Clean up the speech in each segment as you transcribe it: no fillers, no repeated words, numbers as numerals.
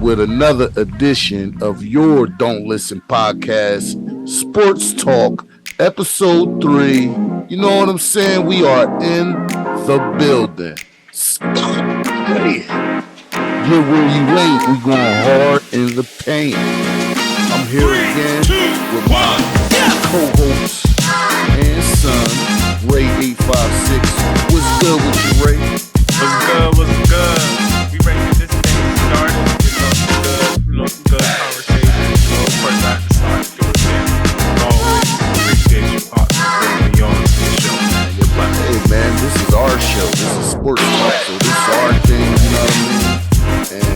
with another edition of your Don't Listen podcast, Sports Talk, episode 3. You know what I'm saying? We are in the building. Hey, get where you ain't. We going hard in the paint. I'm here again with my co-host and son, Ray 856. What's good with you, Ray? What's good? We ready to get this thing started. Some good conversation. Of course, I have to start doing it. Always appreciate you bringing me on to the show, man. You're blessed. Hey, man, this is our show. This is Sports Talk, so this is our thing, you know what I mean? And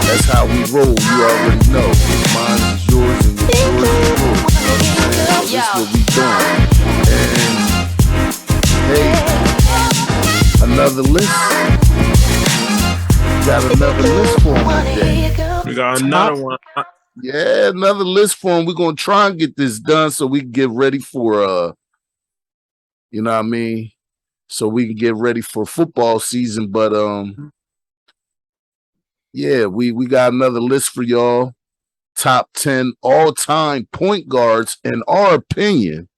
that's how we roll. You already know. Mine is yours and yours is yours. You know what I'm saying? So this is what we doing. And, hey, another list. Got another list for him today. We got another one. Yeah, another list for him. We're gonna try and get this done so we can get ready for you know what I mean? So we can get ready for football season. But yeah, we got another list for y'all. Top 10 all-time point guards in our opinion,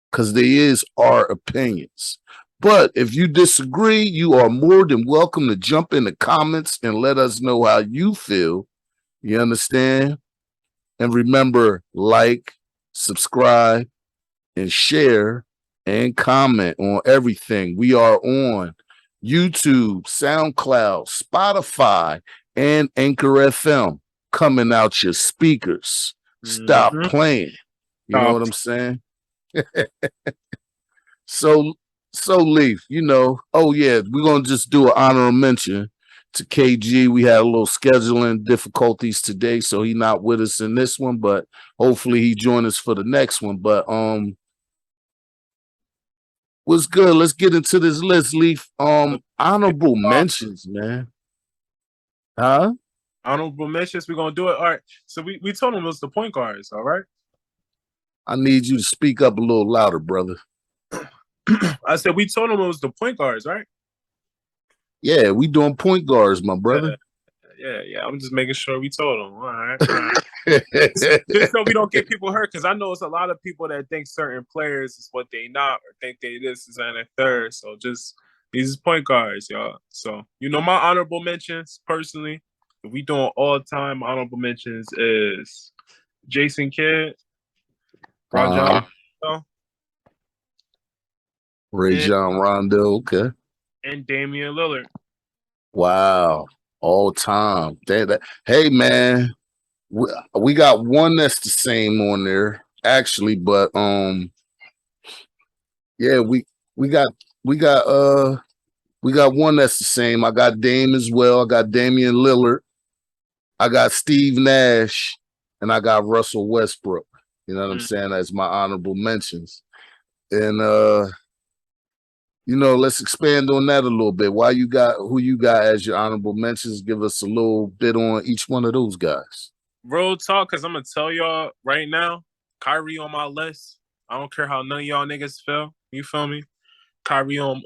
because there is our opinions. But if you disagree, you are more than welcome to jump in the comments and let us know how you feel. You understand? And remember, like, subscribe, and share, and comment on everything. We are on YouTube, SoundCloud, Spotify, and Anchor FM coming out your speakers. Stop playing. You know what I'm saying? So Leaf, you know, oh yeah, we're gonna just do an honorable mention to KG. We had a little scheduling difficulties today, so he's not with us in this one, but hopefully he join us for the next one. But what's good? Let's get into this list, Leaf. Honorable mentions, man. Huh? Honorable mentions, we're gonna do it. All right. So we told him it was the point guards, all right? I need you to speak up a little louder, brother. I said we told him it was the point guards, right? Yeah, we doing point guards, my brother. Yeah. I'm just making sure we told them. All right. Just so we don't get people hurt, because I know it's a lot of people that think certain players is what they not, or think they this is and a third. So just these is point guards, y'all. So you know my honorable mentions personally. If we doing all time honorable mentions is Jason Kidd, Rajon Rondo, okay, and Damian Lillard. Wow, all time. Hey, man, we got one that's the same on there actually, but yeah, we got one that's the same. I got Dame as well. I got Damian Lillard. I got Steve Nash, and I got Russell Westbrook. You know what I'm saying? That's my honorable mentions. And you know, let's expand on that a little bit. Who you got as your honorable mentions? Give us a little bit on each one of those guys. Real talk, because I'm going to tell y'all right now, Kyrie on my list. I don't care how none of y'all niggas feel. You feel me? Kyrie on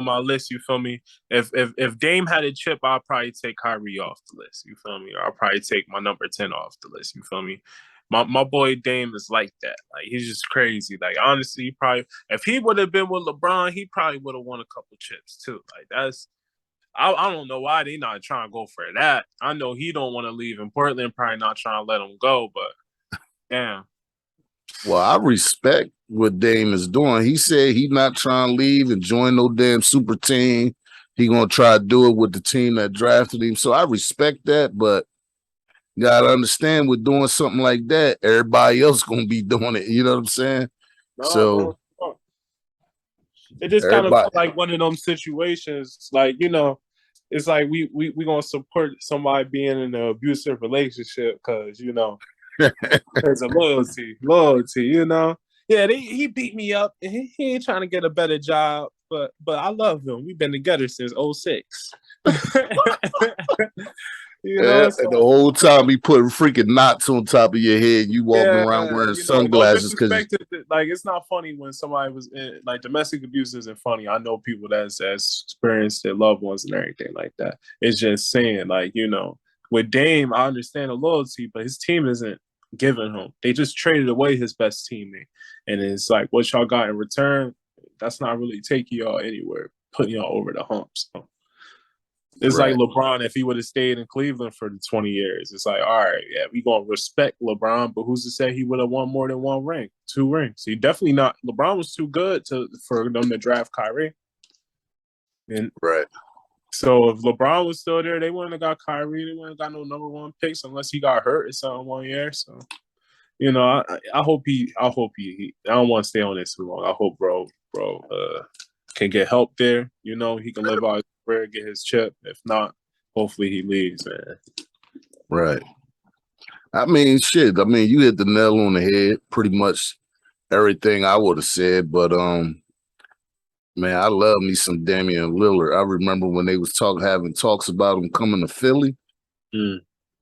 my list, you feel me? If Dame had a chip, I'll probably take Kyrie off the list. You feel me? Or I'll probably take my number 10 off the list. You feel me? My boy Dame is like that. Like, he's just crazy. Like, honestly, if he would have been with LeBron, he probably would have won a couple chips too. Like, I don't know why they not trying to go for that. I know he don't want to leave in Portland, probably not trying to let him go, but damn. Well, I respect what Dame is doing. He said he's not trying to leave and join no damn super team. He gonna try to do it with the team that drafted him. So I respect that, but you gotta understand, with doing something like that, everybody else gonna be doing it. You know what I'm saying? So it just kind of felt like one of them situations. Like, you know, it's like we gonna support somebody being in an abusive relationship because, you know, there's a loyalty, you know. Yeah, he beat me up. He ain't trying to get a better job, but I love him. We've been together since 2006. You know, Yeah, so and the whole time he putting freaking knots on top of your head. You walking around wearing you know, no sunglasses because disrespect to like it's not funny when somebody was in, like domestic abuse isn't funny. I know people that's experienced their loved ones and everything like that. It's just saying, like, you know, with Dame, I understand the loyalty, but his team isn't giving him. They just traded away his best teammate, and it's like what y'all got in return. That's not really taking y'all anywhere, putting y'all over the hump. So it's like right, LeBron if he would have stayed in Cleveland for the 20 years. It's like, all right, yeah, we gonna respect LeBron, but who's to say he would have won more than one ring, 2 rings? He definitely not. LeBron was too good for them to draft Kyrie. And right. so if LeBron was still there, they wouldn't have got Kyrie. They wouldn't have got no #1 picks unless he got hurt or something one year. So you know, I hope he. I don't want to stay on this too long. I hope bro, can get help there. You know, he can live out his career, get his chip. If not, hopefully he leaves, man. Right. I mean, shit. I mean, you hit the nail on the head. Pretty much everything I would have said. But man, I love me some Damian Lillard. I remember when they was having talks about him coming to Philly.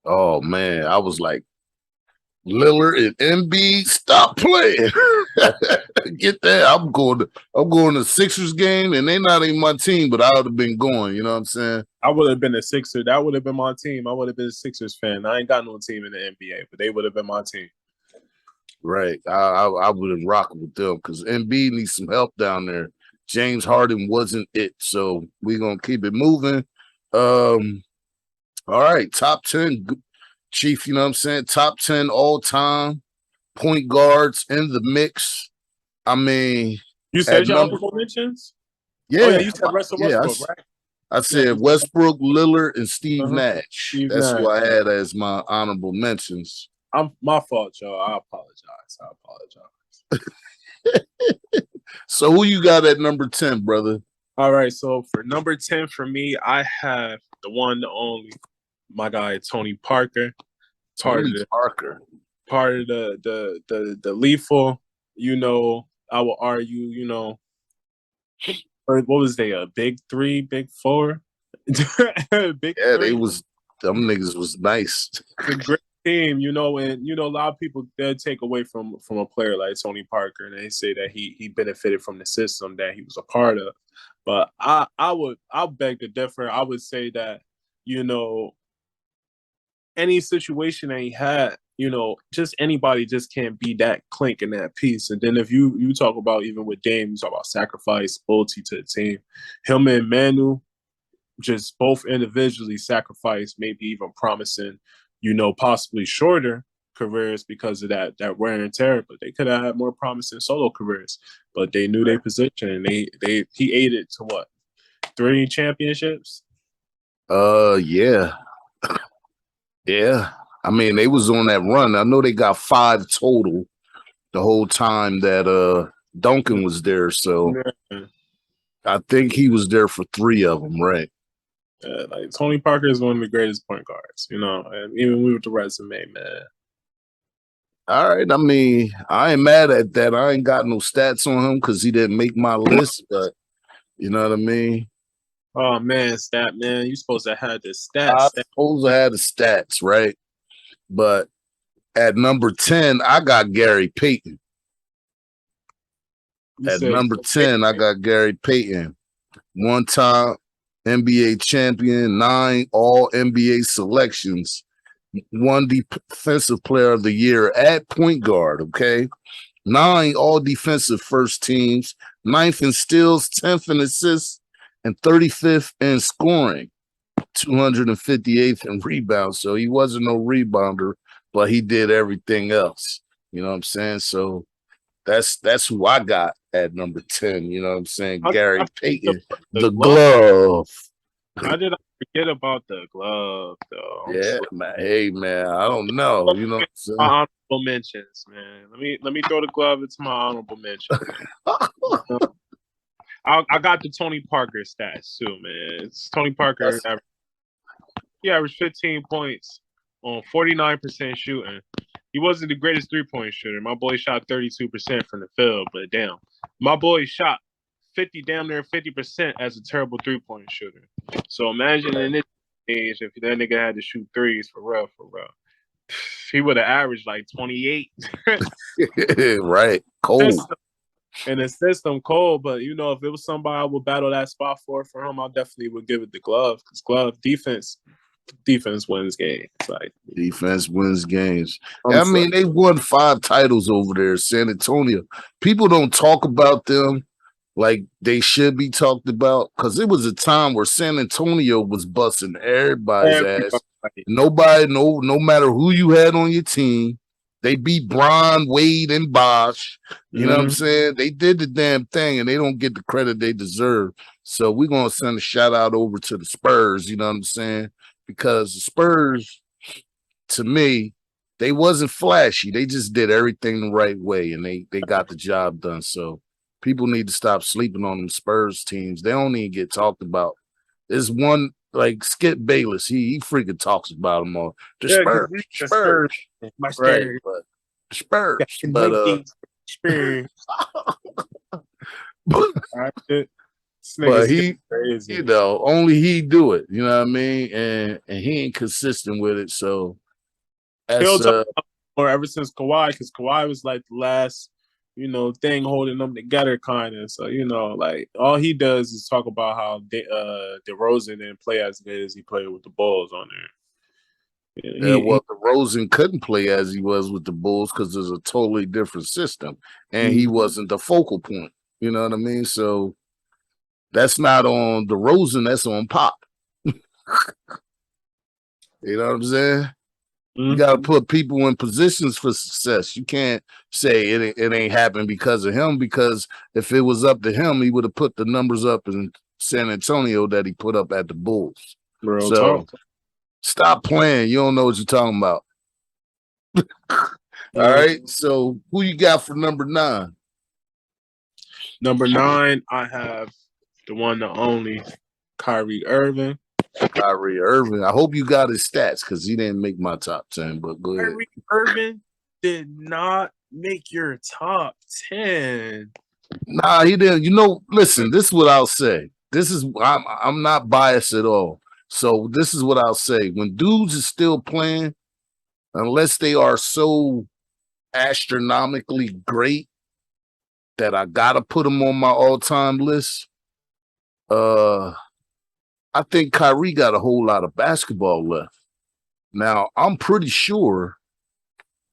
Oh man, I was like, Lillard and Embiid, stop playing. Get that. I'm going to Sixers game, and they're not even my team, but I would have been going. You know what I'm saying? I would have been a Sixer. That would have been my team. I would have been a Sixers fan. I ain't got no team in the NBA, but they would have been my team. Right. I would have rocked with them because Embiid needs some help down there. James Harden wasn't it, so we're gonna keep it moving. All right, top 10, Chief. You know what I'm saying? Top 10 all time point guards in the mix. I mean, You at said your number, honorable mentions? Oh yeah, yeah, you said Russell yeah. Westbrook, right? I Yeah, said Westbrook, Lillard, and Steve uh-huh. Nash. Steve That's Nash. who I had as my honorable mentions. I'm my fault, y'all. I apologize. So who you got at number 10, brother? All right, so for number 10 for me, I have the one, the only, my guy Tony Parker, Tony Parker. part of the lethal. You know, I will argue. You know, or what was they? A big three, big four, big Yeah, three. them niggas was nice. It's a great team, you know, and you know a lot of people they take away from a player like Tony Parker, and they say that he benefited from the system that he was a part of. But I'll beg to differ. I would say that you know any situation that he had, you know, just anybody just can't be that clink in that piece. And then if you talk about even with Dame, you talk about sacrifice, loyalty to the team. Him and Manu just both individually sacrificed, maybe even promising, you know, possibly shorter careers because of that wear and tear. But they could have had more promising solo careers. But they knew their position, and he aided to what 3 championships. Yeah. Yeah. I mean, they was on that run. I know they got 5 total the whole time that Duncan was there. So Yeah. I think he was there for 3 of them, right? Like Tony Parker is one of the greatest point guards, you know, and even with the resume, man. All right. I mean, I ain't mad at that. I ain't got no stats on him because he didn't make my list, but you know what I mean? Oh man, stat man, you supposed to have the I stats. suppose I had the stats, right? But at number 10, I got Gary Payton. At number 10, I got Gary Payton. 1-time NBA champion, 9 all NBA selections, 1 defensive player of the year at point guard, okay? 9 all defensive first teams, 9th in steals, 10th in assists, and 35th in scoring, 258th in rebounds. So he wasn't no rebounder, but he did everything else. You know what I'm saying? So that's who I got at number 10. You know what I'm saying? Gary Payton, the glove. How did I forget about the glove, though? Yeah, man. Hey, man. I don't know. You know what I'm saying? My honorable mentions, man. Let me throw the glove into my honorable mention. I got the Tony Parker stats too, man. It's Tony Parker. He averaged 15 points on 49% shooting. He wasn't the greatest 3-point shooter. My boy shot 32% from the field, but damn, my boy shot 50, damn near 50% as a terrible 3-point shooter. So imagine in this age, if that nigga had to shoot threes for real, he would have averaged like 28. Right. Cold. In the system, cold. But you know, if it was somebody I would battle that spot for him, I definitely would give it the glove because glove defense wins games. Like defense wins games. I mean, they won 5 titles over there, San Antonio. People don't talk about them like they should be talked about because it was a time where San Antonio was busting everybody's ass. Nobody, no matter who you had on your team, they beat Bron, Wade, and Bosh. You know what I'm saying? They did the damn thing, and they don't get the credit they deserve. So we're gonna send a shout out over to the Spurs. You know what I'm saying? Because the Spurs, to me, they wasn't flashy. They just did everything the right way, and they got the job done. So people need to stop sleeping on them Spurs teams. They don't even get talked about. There's one like Skip Bayless. He freaking talks about them all. The Spurs. My Right, but Spurs. But Spurs. but he, crazy. You know, only he do it. You know what I mean? And he ain't consistent with it. So that's or ever since Kawhi, because Kawhi was like the last, you know, thing holding them together, kind of. So you know, like all he does is talk about how DeRozan didn't play as good as he played with the Bulls on there. DeRozan couldn't play as he was with the Bulls because there's a totally different system, and he wasn't the focal point. You know what I mean? So that's not on DeRozan. That's on Pop. You know what I'm saying? You got to put people in positions for success. You can't say it ain't happened because of him, because if it was up to him, he would have put the numbers up in San Antonio that he put up at the Bulls. Stop playing. You don't know what you're talking about. All right. So who you got for number 9? Number 9, I have the one, the only, Kyrie Irving. Kyrie Irving. I hope you got his stats because he didn't make my top 10. But go ahead. Kyrie Irving did not make your top 10. Nah, he didn't. You know, listen. This is what I'll say. I'm not biased at all. So this is what I'll say. When dudes is still playing, unless they are so astronomically great that I gotta put them on my all-time list, I think Kyrie got a whole lot of basketball left. Now, I'm pretty sure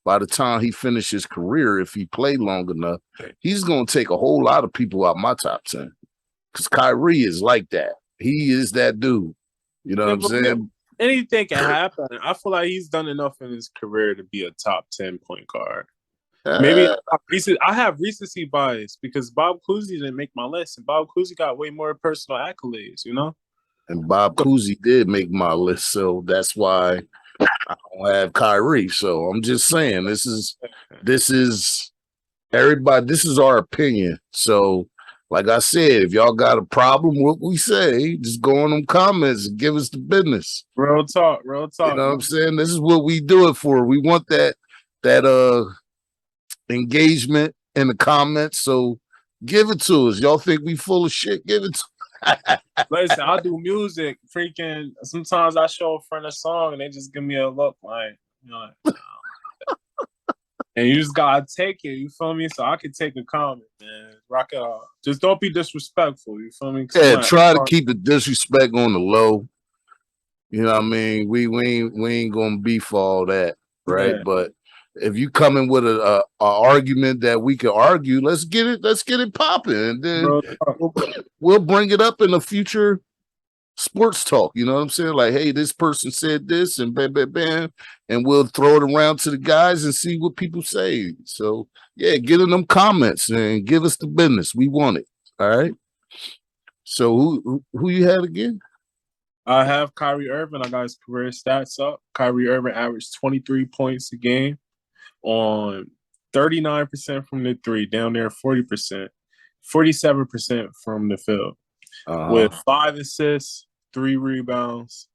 by the time he finishes his career, if he played long enough, he's going to take a whole lot of people out my top 10. Because Kyrie is like that. He is that dude. You know what I'm saying? Anything can happen. I feel like he's done enough in his career to be a top 10 point guard. Maybe I have recency bias because Bob Cousy didn't make my list, and Bob Cousy got way more personal accolades, you know? And Bob Cousy did make my list, so that's why I don't have Kyrie. So I'm just saying this is everybody. This is our opinion. So, like I said, if y'all got a problem with what we say, just go in them comments and give us the business. Real talk. You know what I'm saying? This is what we do it for. We want that engagement in the comments. So give it to us. Y'all think we full of shit? Give it to us. Listen, I do music. Freaking sometimes I show a friend a song and they just give me a look like, you know, and you just gotta take it. You feel me? So I can take a comment, man. Rock it out. Just don't be disrespectful. You feel me? Yeah, try to keep the disrespect on the low. You know what I mean? We ain't gonna beef all that, right? Yeah. But if you come in with a argument that we can argue, let's get it popping, and then we'll bring it up in a future sports talk. You know what I'm saying? Like, hey, this person said this, and bam, bam, bam, and we'll throw it around to the guys and see what people say. So yeah, get in them comments and give us the business. We want it. All right. So who you had again? I have Kyrie Irving. I got his career stats up. Kyrie Irving averaged 23 points a game on 39% from the three, down there 40%, 47% from the field, with 5 assists, 3 rebounds,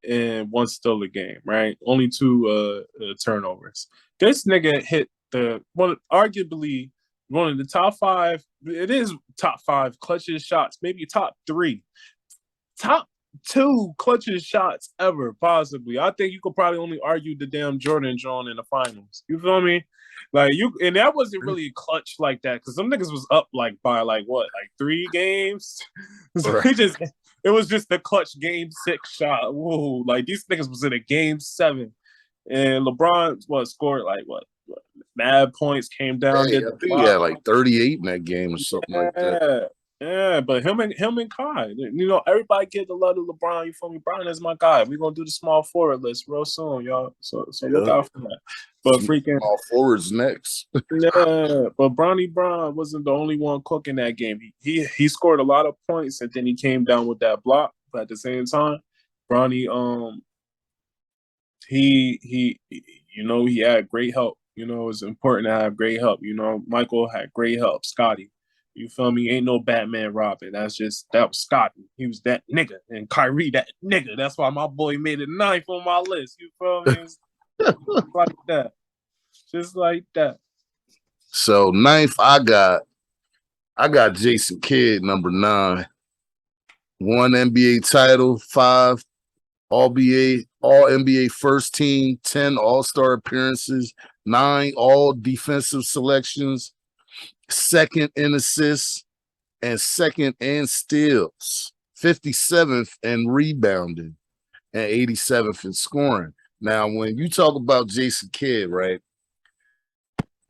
and 1 steal a game, right? Only 2 turnovers. This nigga hit arguably one of the top 5. It is top 5 clutchest shots, maybe top 3. Top two clutchest shots ever, possibly. I think you could probably only argue the damn Jordan drawn in the finals. You feel me? Like you, and that wasn't really clutch like that because some niggas was up like by like what, like 3 games. So Right. it was just the clutch game 6 shot. Whoa, like these niggas was in a game 7, and LeBron scored like what mad points, came down, Hey, did I the think he block. had like 38 in that game or something like that. Yeah, but him and Kai, you know, everybody get the love of LeBron. You feel me? Brian is my guy. We're gonna do the small forward list real soon, y'all. So look out for that. But freaking Small forwards next. yeah, but Bronny Brown wasn't the only one cooking that game. He scored a lot of points and then he came down with that block. But at the same time, Bronny he you know, he had great help. You know, it's important to have great help. You know, Michael had great help. Scotty, you feel me? Ain't no Batman Robin. That was Scotty. He was that nigga. And Kyrie, that nigga. That's why my boy made it 9th on my list. You feel me? It's like that. Just like that. So 9th, I got Jason Kidd, number 9. 1 NBA title, 5 All NBA first team, 10 All-Star appearances, 9 all defensive selections, 2nd in assists, and 2nd in steals, 57th in rebounding, and 87th in scoring. Now, when you talk about Jason Kidd, right,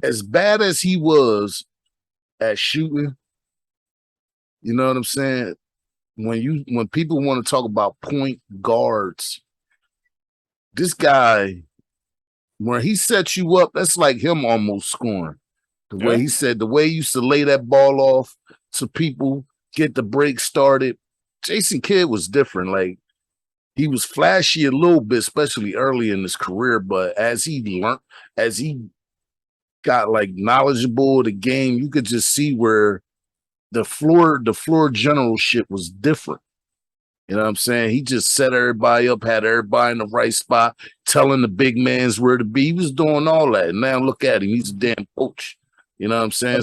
as bad as he was at shooting, you know what I'm saying? When people want to talk about point guards, this guy, when he sets you up, that's like him almost scoring. The way he said, the way he used to lay that ball off to people, get the break started. Jason Kidd was different. Like, he was flashy a little bit, especially early in his career, but as he learned, as he got like knowledgeable of the game, you could just see where the floor generalship was different. You know what I'm saying? He just set everybody up, had everybody in the right spot, telling the big mans where to be. He was doing all that. And now look at him. He's a damn coach. You know what I'm saying?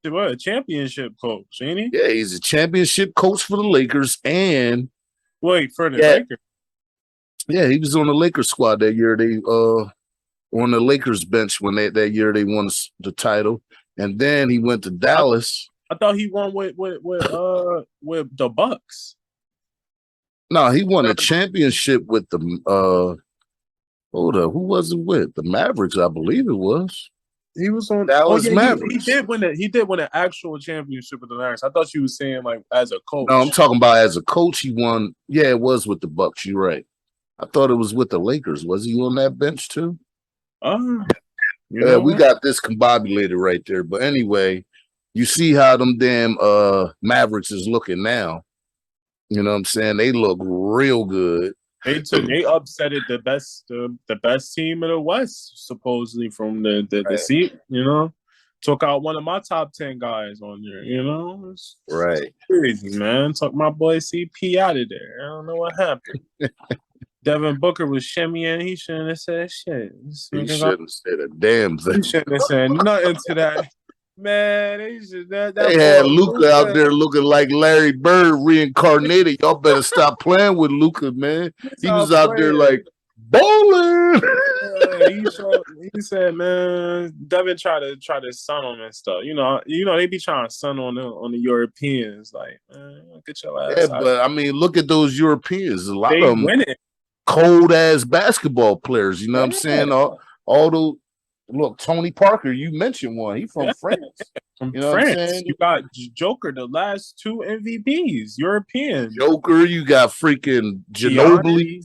A championship coach, ain't he? Yeah, he's a championship coach for the Lakers. And wait, for the Lakers. Yeah, he was on the Lakers squad that year. They on the Lakers bench when that year they won the title. And then he went to Dallas. I thought he won with the Bucks. No, he won a championship with the hold up, who was it with? The Mavericks, I believe it was. He was on Dallas Mavericks. He did win an actual championship with the Mavericks. I thought you were saying like as a coach. No, I'm talking about as a coach. He won. Yeah, it was with the Bucks. You're right. I thought it was with the Lakers. Was he on that bench too? Yeah, we got this combobulated right there. But anyway, you see how them damn Mavericks is looking now. You know what I'm saying? They look real good. They upsetted the best team in the West, supposedly from the seat, you know. Took out one of my top 10 guys on there, you know. It's crazy, man. Took my boy CP out of there. I don't know what happened. Devin Booker was shimmying. He shouldn't have said shit. He shouldn't have said a damn thing. He shouldn't have said nothing to that. Man, they had Luka out there looking like Larry Bird reincarnated. Y'all better stop playing with Luka, man. He was out there like bowling. He said, man, Devin tried to sun on and stuff. You know, they be trying to sun on the Europeans. Like, man, get your ass out. But I mean, look at those Europeans. A lot of them winning. Cold ass basketball players. You know what I'm saying? All those. Look, Tony Parker, you mentioned one. He from France. From France. You got Joker, the last 2 MVPs, European. Joker, you got freaking Ginobili,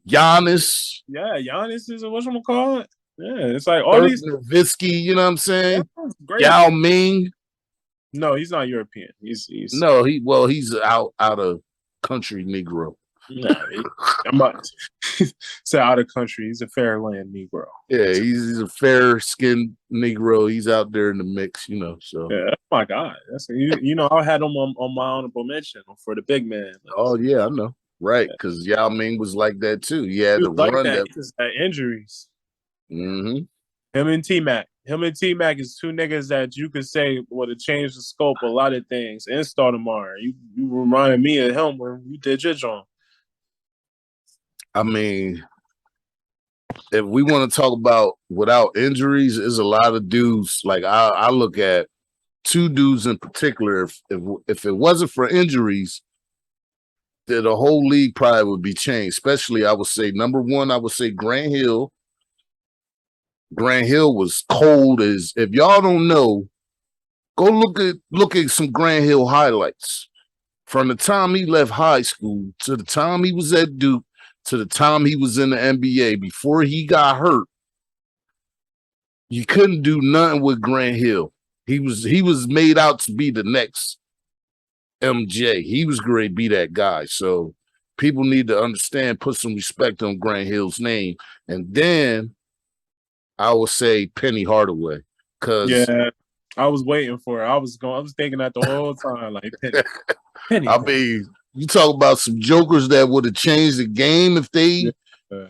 Giannis. Yeah, Giannis is whatchamacallit. Yeah, it's like all these Nowitzki, you know what I'm saying? Great. Yao Ming. No, he's not European. He's he's out of country Negro. No, I'm not say out of country. He's a fair land Negro. Yeah, he's a fair skinned Negro. He's out there in the mix, you know. So yeah, oh my God, that's you know I had him on my honorable mention for the big man. Oh yeah, I know, right? Because Yao Ming was like that too. He had to run that. He just had injuries. Mm-hmm. Him and T-Mac. him and T Mac is two niggas that you could say would have changed the scope of a lot of things and start tomorrow. You reminded me of him when you did your joint. I mean, if we want to talk about without injuries, there's a lot of dudes. Like I look at two dudes in particular. If it wasn't for injuries, the whole league probably would be changed. Especially, I would say number one, I would say Grant Hill. Grant Hill was cold as. If y'all don't know, go look at some Grant Hill highlights from the time he left high school to the time he was at Duke to the time he was in the NBA before he got hurt. You couldn't do nothing with Grant Hill. He was made out to be the next MJ. He was great to be that guy. So people need to understand, put some respect on Grant Hill's name. And then I would say Penny Hardaway. Yeah, I was waiting for it. I was thinking that the whole time, like Penny. I mean, you talk about some jokers that would have changed the game if they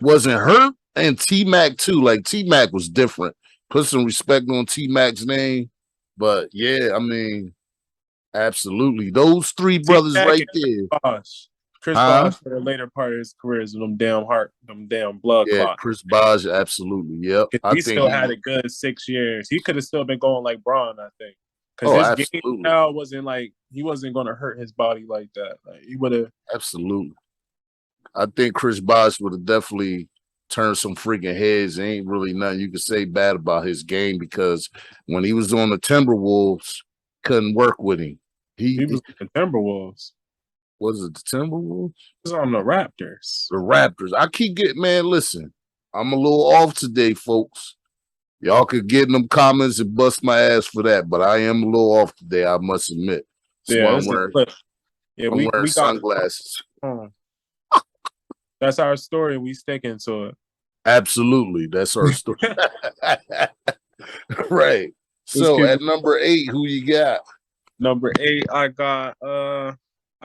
wasn't hurt. And T-Mac too. Like T-Mac was different. Put some respect on T-Mac's name. But yeah, I mean, absolutely. Those three brothers right there. Chris Bosh for the later part of his career is them damn blood clots. Chris Bosh, absolutely. Yep. He still had a good 6 years. He could have still been going like Braun, I think. Because his game now wasn't like he wasn't going to hurt his body like that. Like he would have. Absolutely. I think Chris Bosh would have definitely turned some freaking heads. Ain't really nothing you could say bad about his game because when he was on the Timberwolves, couldn't work with him. He was the Timberwolves. Was it the Timberwolves? He was on the Raptors. The Raptors. I keep getting, man, listen, I'm a little off today, folks. Y'all could get in them comments and bust my ass for that, but I am a little off today, I must admit. So I'm wearing sunglasses. That's our story. We sticking to it. Absolutely. That's our story. Right. So at number 8, who you got? Number 8, I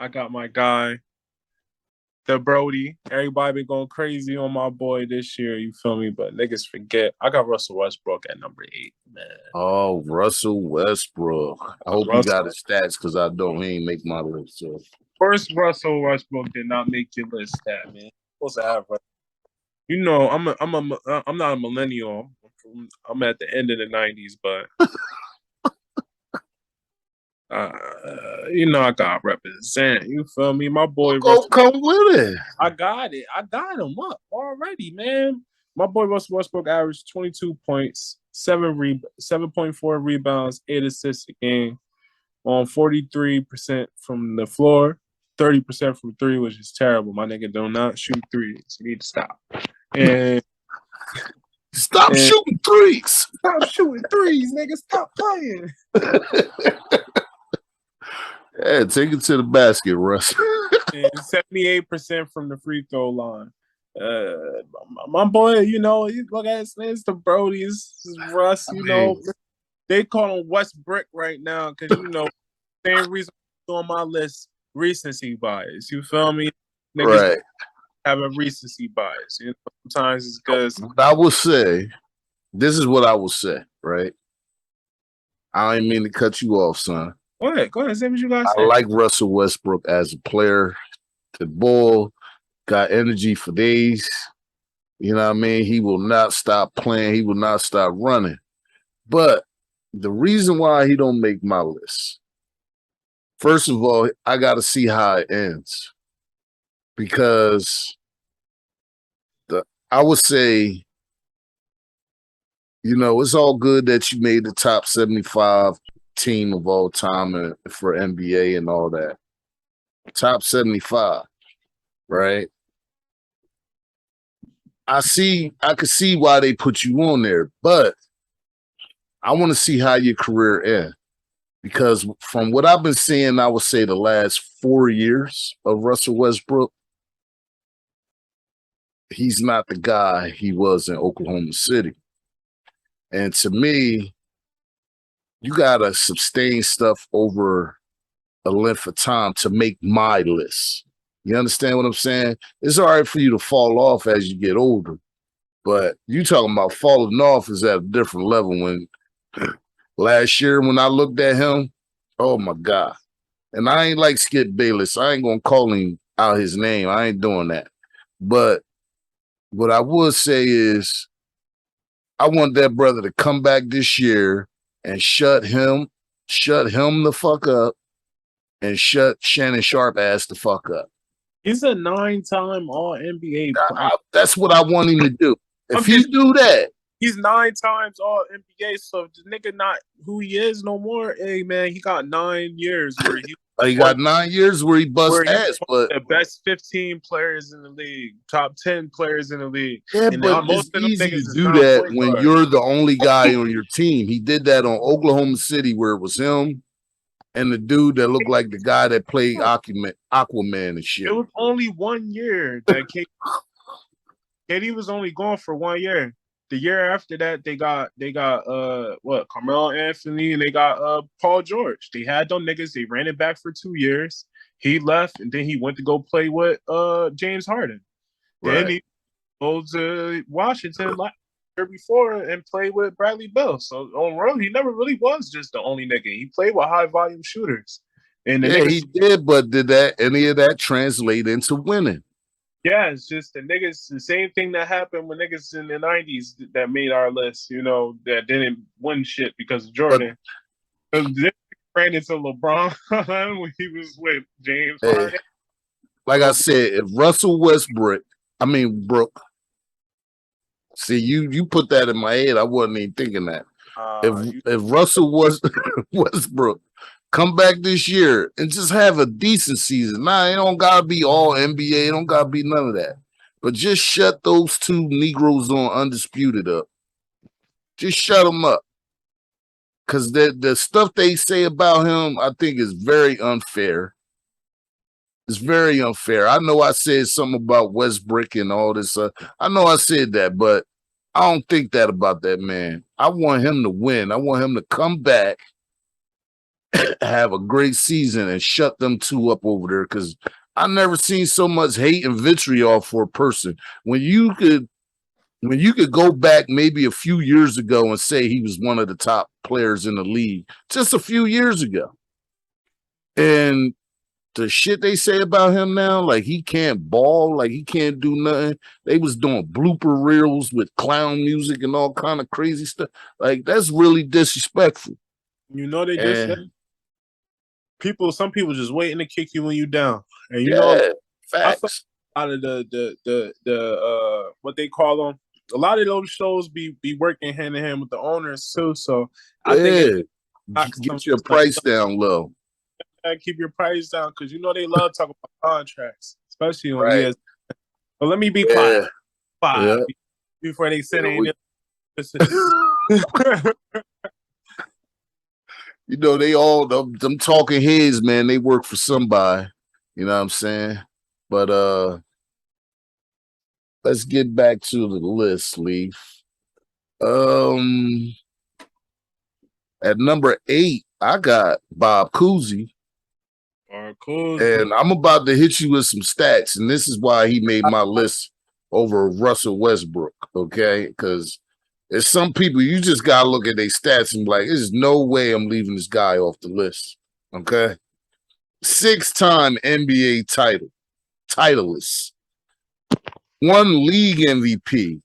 got my guy, the Brody. Everybody been going crazy on my boy this year, you feel me? But niggas forget. I got Russell Westbrook at number 8, man. Oh, Russell Westbrook. I hope you got his stats because I don't. He ain't make my list. So. First, Russell Westbrook did not make your list, that man. Supposed to have, you know, I'm not a millennial. I'm at the end of the 90s, but you know, I got represent. You feel me? My boy Russell, come with it. I got it. I got him up already, man. My boy Russell Westbrook averaged 22 points, 7.4 rebounds, 8 assists a game on 43% from the floor, 30% from 3, which is terrible. My nigga do not shoot threes. You need to stop. And stop shooting threes. Stop shooting threes, nigga. Stop playing. Yeah, take it to the basket, Russ. 78% from the free throw line. My boy, you know, you look at it's the Brody, it's Russ, you know. They call him Westbrook right now because, you know, same reason on my list, recency bias. You feel me? Niggas right. Have a recency bias. You know, sometimes it's because I will say, this is what I will say, right? I ain't mean to cut you off, son. Go ahead. Say what you guys say. I like Russell Westbrook as a player. The ball got energy for days. You know what I mean? He will not stop playing. He will not stop running. But the reason why he don't make my list, first of all, I got to see how it ends. Because I would say, you know, it's all good that you made the top 75 team of all time for NBA and all that. Top 75, right? I could see why they put you on there, but I want to see how your career ends. Because from what I've been seeing, I would say the last 4 years of Russell Westbrook, he's not the guy he was in Oklahoma City. And to me, you got to sustain stuff over a length of time to make my list. You understand what I'm saying? It's all right for you to fall off as you get older, but you talking about falling off is at a different level when Last year when I looked at him, oh my God. And I ain't like Skip Bayless. I ain't gonna call him out his name. I ain't doing that. But what I would say is I want that brother to come back this year and shut him the fuck up and shut Shannon Sharp ass the fuck up. He's a 9-time All NBA player. That's what I want him to do. If he do that, he's 9 times All NBA. So the nigga not who he is no more. Hey man, he got 9 years where he got 9 years where he bust ass, but the best 15 players in the league, top 10 players in the league. Yeah, and but most it's of them easy niggas to is do not that point when guard. you're the only guy on your team. He did that on Oklahoma City where it was him and the dude that looked like the guy that played Aquaman and shit. It was only 1 year that KD was only gone for 1 year. The year after that, they got Carmelo Anthony and they got Paul George. They had them niggas. They ran it back for 2 years. He left and then he went to go play with James Harden. Right. Then he goes to Washington last year before and played with Bradley Beal. So on road, he never really was just the only nigga. He played with high volume shooters. And the niggas, he did, but did any of that translate into winning? Yeah, it's just the niggas, the same thing that happened with niggas in the 90s that made our list, that didn't win shit because of Jordan. They ran into LeBron when he was with James Harden. Like I said, if Russell Westbrook, Brooke, see, you put that in my head. I wasn't even thinking that. If Russell Westbrook come back this year and just have a decent season. Nah, it don't gotta be all NBA. It don't gotta be none of that. But just shut those two Negroes on Undisputed up. Just shut them up. Because the stuff they say about him, I think is very unfair. It's very unfair. I know I said something about Westbrook and all this. I know I said that, but I don't think that about that man. I want him to win. I want him to come back, have a great season, and shut them two up over there. Because I never seen so much hate and vitriol for a person. When you could go back maybe a few years ago and say he was one of the top players in the league, just a few years ago, and the shit they say about him now, like he can't ball, like he can't do nothing. They was doing blooper reels with clown music and all kind of crazy stuff. Like that's really disrespectful. They just some people just waiting to kick you when you down, and facts. Out of the what they call them, a lot of those shows be working hand in hand with the owners too. So I think get your price down low. Keep your price down because they love talking about contracts, especially on ESPN. But let me be quiet. Before they send it. They all them talking heads, man. They work for somebody. You know what I'm saying? But let's get back to the list, Leaf. At number 8, I got Bob Cousy. And I'm about to hit you with some stats, and this is why he made my list over Russell Westbrook, okay? Because there's some people, you just got to look at their stats and be like, there's no way I'm leaving this guy off the list, okay? 6-time NBA titleist, 1 league MVP,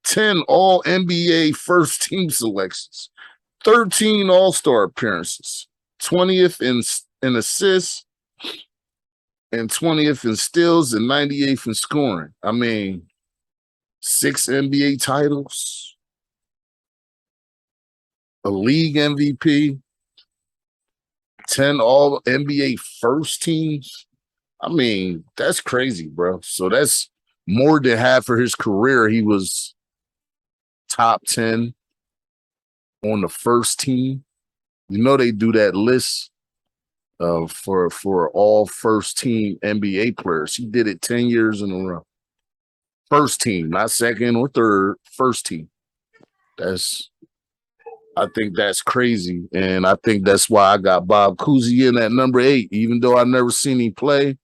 10 All-NBA first-team selections, 13 All-Star appearances, 20th in assists, and 20th in steals, and 98th in scoring. 6 NBA titles, a league MVP, 10 all NBA first teams. That's crazy, bro. So that's more than half of his career. He was top 10 on the first team. They do that list for all first team NBA players. He did it 10 years in a row. First team, not second or third, first team. I think that's crazy. And I think that's why I got Bob Cousy in at number 8. Even though I never seen him play,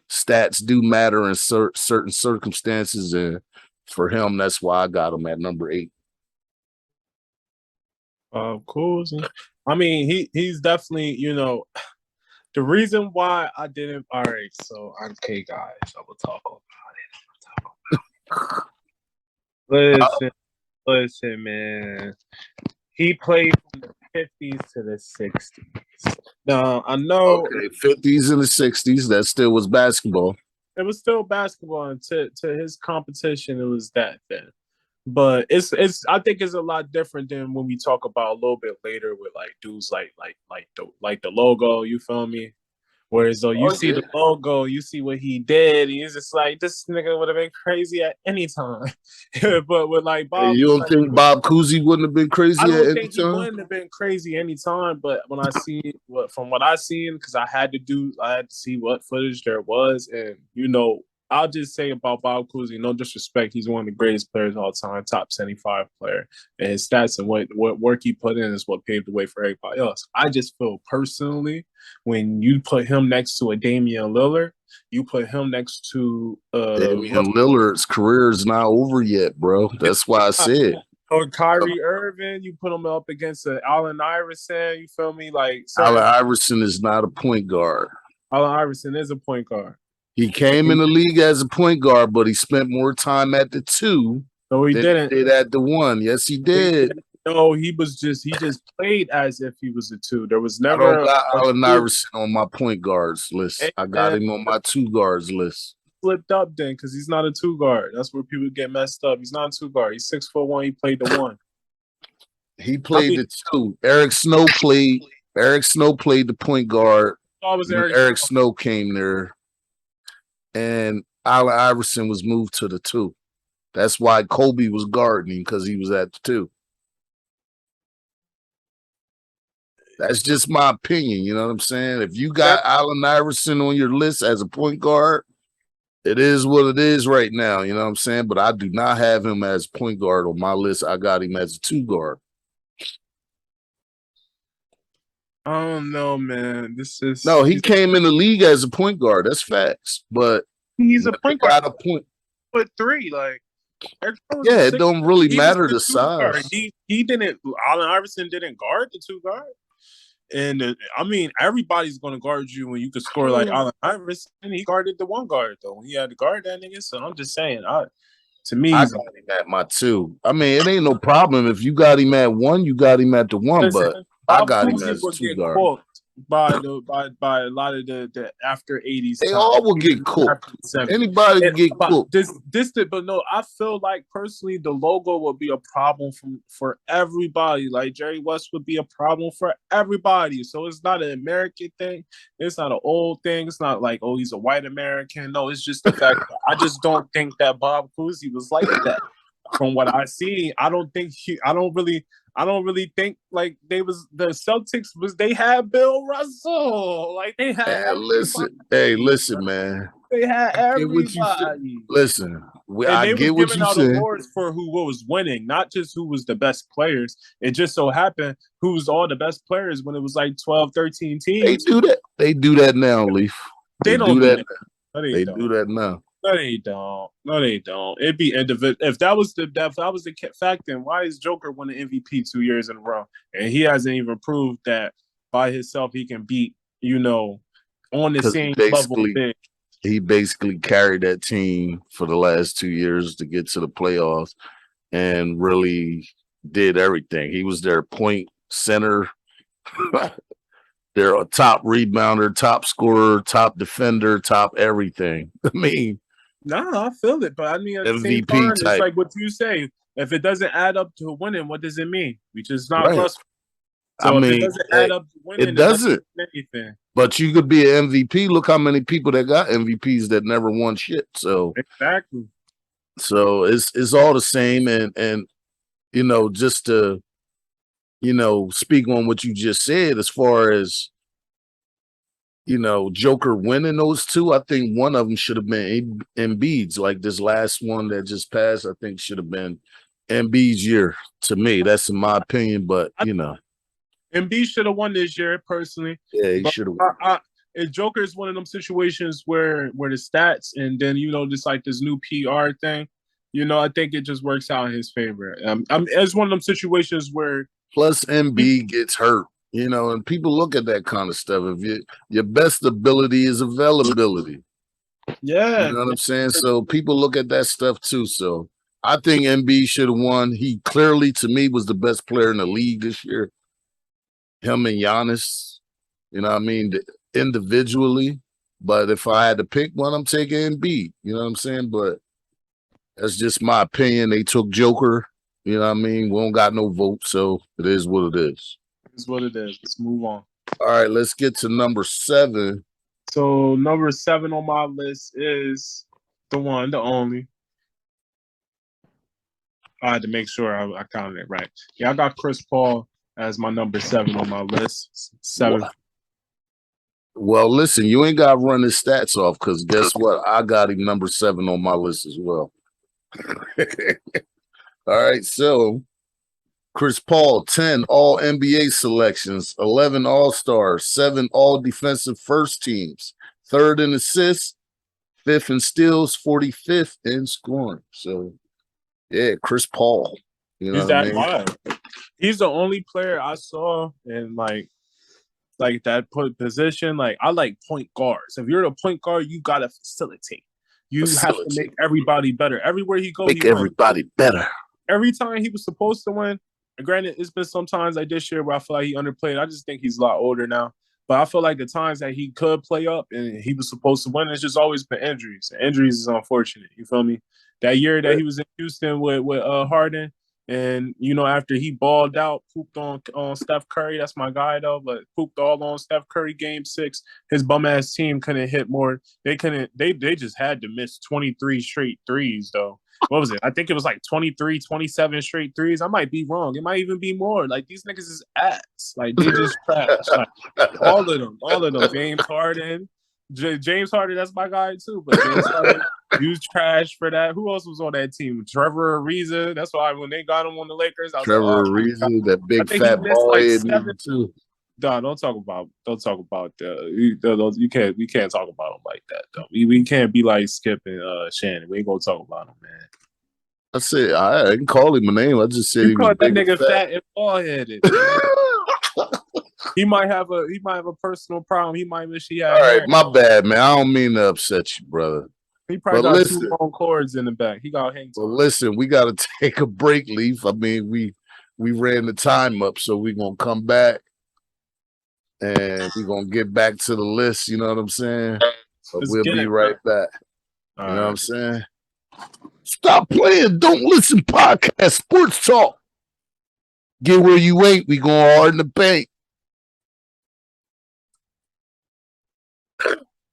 stats do matter in certain circumstances. And for him, that's why I got him at number 8. Of course. I mean, he's definitely, the reason why I didn't. All right, so okay, guys, I will talk about it. Listen, man. He played from the 50s to the 60s. Now I know Okay, 50s and the 60s, that still was basketball. it was still basketball, and to his competition, it was that then. But it's I think it's a lot different than when we talk about a little bit later with like dudes like the logo. You feel me? Whereas though you Oh, see yeah. the logo, you see what he did, and it's just like this nigga would have been crazy at any time. But with like Hey, Bob, you don't like, think Bob Cousy wouldn't have been I crazy at don't any think he time? wouldn't have been crazy anytime, but when I see from what I seen, because I had to see what footage there was, and I'll just say about Bob Cousy, no disrespect, he's one of the greatest players of all time, top 75 player, and his stats and what work he put in is what paved the way for everybody else. I just feel personally, when you put him next to a Damian Lillard, you put him next to Damian Lillard's career is not over yet, bro. That's why I said. or Kyrie Irving, you put him up against Allen Iverson. You feel me? Like Allen certain Iverson is not a point guard. Allen Iverson is a point guard. He came in the league as a point guard, but he spent more time at the two No, he than didn't. he did at the one. Yes, he did. No, he just played as if he was a two. There was I don't never got a Allen two. Iverson on my point guards list. I got And him on my two guards list. flipped up then because he's not a two guard. That's where people get messed up. He's not a two guard. He's 6'1". He played the one. He I played mean, the two. Eric Snow played. Eric Snow played the point guard I was when Eric Snow came there, and Allen Iverson was moved to the two. That's why Kobe was guarding him, because he was at the two. That's just my opinion. You know what I'm saying? If you got Allen Iverson on your list as a point guard, it is what it is right now. You know what I'm saying? But I do not have him as point guard on my list. I got him as a two guard. I don't know, man. No, he came in the league as a point guard. That's facts. But he's a point guard. got a point. But three, like yeah, it don't really matter the size. He didn't. Allen Iverson didn't guard the two guard, and I mean everybody's going to guard you when you could score like Allen Iverson. He guarded the one guard though. He had to guard that nigga. So I'm just saying, to me, I got him at my two. I mean, it ain't no problem if you got him at one. You got him at the one, but I got him as two guard. By a lot of the after 80s. They all will get cooked. Anybody can get cooked. But no, I feel like personally the logo will be a problem for everybody. Like Jerry West would be a problem for everybody. So it's not an American thing. It's not an old thing. It's not like, oh, he's a white American. No, it's just the fact that I just don't think that Bob Cousy was like that. From what I see, I don't really think like the Celtics they had Bill Russell. Like they had listen, man. They had everybody. Listen, I get what you said. Awards for who was winning, not just who was the best players. It just so happened who was all the best players when it was like 12, 13 teams. They do that. They do that now, Leaf. They don't do that. They do that now. No, they don't. No, they don't. It'd be individual. If that was the fact, then why is Joker won the MVP 2 years in a row, and he hasn't even proved that by himself he can beat on the same level thing. He basically carried that team for the last 2 years to get to the playoffs, and really did everything. He was their point center. They're a top rebounder, top scorer, top defender, top everything. I mean. I feel it, but I mean, at the same time, it's like what you say. If it doesn't add up to winning, what does it mean? We just not plus. So if it doesn't add up to winning, it doesn't. Anything. But you could be an MVP. Look how many people that got MVPs that never won shit. So exactly. So it's all the same, and just to speak on what you just said as far as. Joker winning those two, I think one of them should have been Embiid's. Like this last one that just passed, I think should have been Embiid's year. To me, that's in my opinion. But Embiid should have won this year personally. Yeah, he should have. Joker is one of them situations where the stats and then just like this new PR thing. I think it just works out in his favor. It's one of them situations where Plus, MB gets hurt, and people look at that kind of stuff. If your best ability is availability, you Yeah. know what I'm saying? So people look at that stuff too. So I think MB should have won. He clearly, to me, was the best player in the league this year. Him and Giannis, you know what I mean, individually. But if I had to pick one, I'm taking MB. You know what I'm saying? But that's just my opinion. They took Joker. You know what I mean? We don't got no vote, so it is what it is. It's what it is. Let's move on. All right, let's get to number 7. So number 7 on my list is the one, the only. I had to make sure I counted it right. Yeah, I got Chris Paul as my number 7 on my list. 7. Well, listen, you ain't got to run his stats off because guess what? I got him number 7 on my list as well. All right, so Chris Paul, 10 all NBA selections, 11 all-stars, 7 all defensive first teams, 3rd in assists, 5th in steals, 45th in scoring. So, yeah, Chris Paul. You know He's what I that mean? wild. He's the only player I saw in like that position. Like, I like point guards. If you're the point guard, you gotta facilitate. You have to make everybody better. Everywhere he goes, make everybody better. Every time he was supposed to win, and granted, it's been sometimes like this year where I feel like he underplayed. I just think he's a lot older now. But I feel like the times that he could play up and he was supposed to win, it's just always been injuries. And injuries is unfortunate. You feel me? That year that he was in Houston with Harden, and after he balled out, pooped on Steph Curry. That's my guy though, but pooped all on Steph Curry. Game 6, his bum ass team couldn't hit more. They couldn't. They just had to miss 23 straight threes though. What was it? I think it was like 23, 27 straight threes. I might be wrong. It might even be more. Like, these niggas is ass. Like, they just trash. Like, all of them. James Harden. James Harden, that's my guy too. But James Harden, he was trash for that. Who else was on that team? Trevor Ariza. That's why when they got him on the Lakers, I was Trevor like, Ariza, that big fat ball like head too. Nah, don't talk about we can't talk about him like that though. We can't be like Skip and Shannon. We ain't gonna talk about him, man. I said I didn't call him a name. I just said You he was called that big nigga and fat. fat and bald headed. He might have a personal problem. He might wish he had All right, hair. my bad, man. I don't mean to upset you, brother. He probably But got listen, 2 long cords in the back. He got hang time. Well, listen, we got to take a break, Leaf. I mean, we ran the time up, so we're gonna come back and we're gonna get back to the list. You know what I'm saying? But we'll be right back. You know what I'm saying? Stop playing. Don't listen. Podcast Sports Talk. Get where you ain't. We going hard in the paint.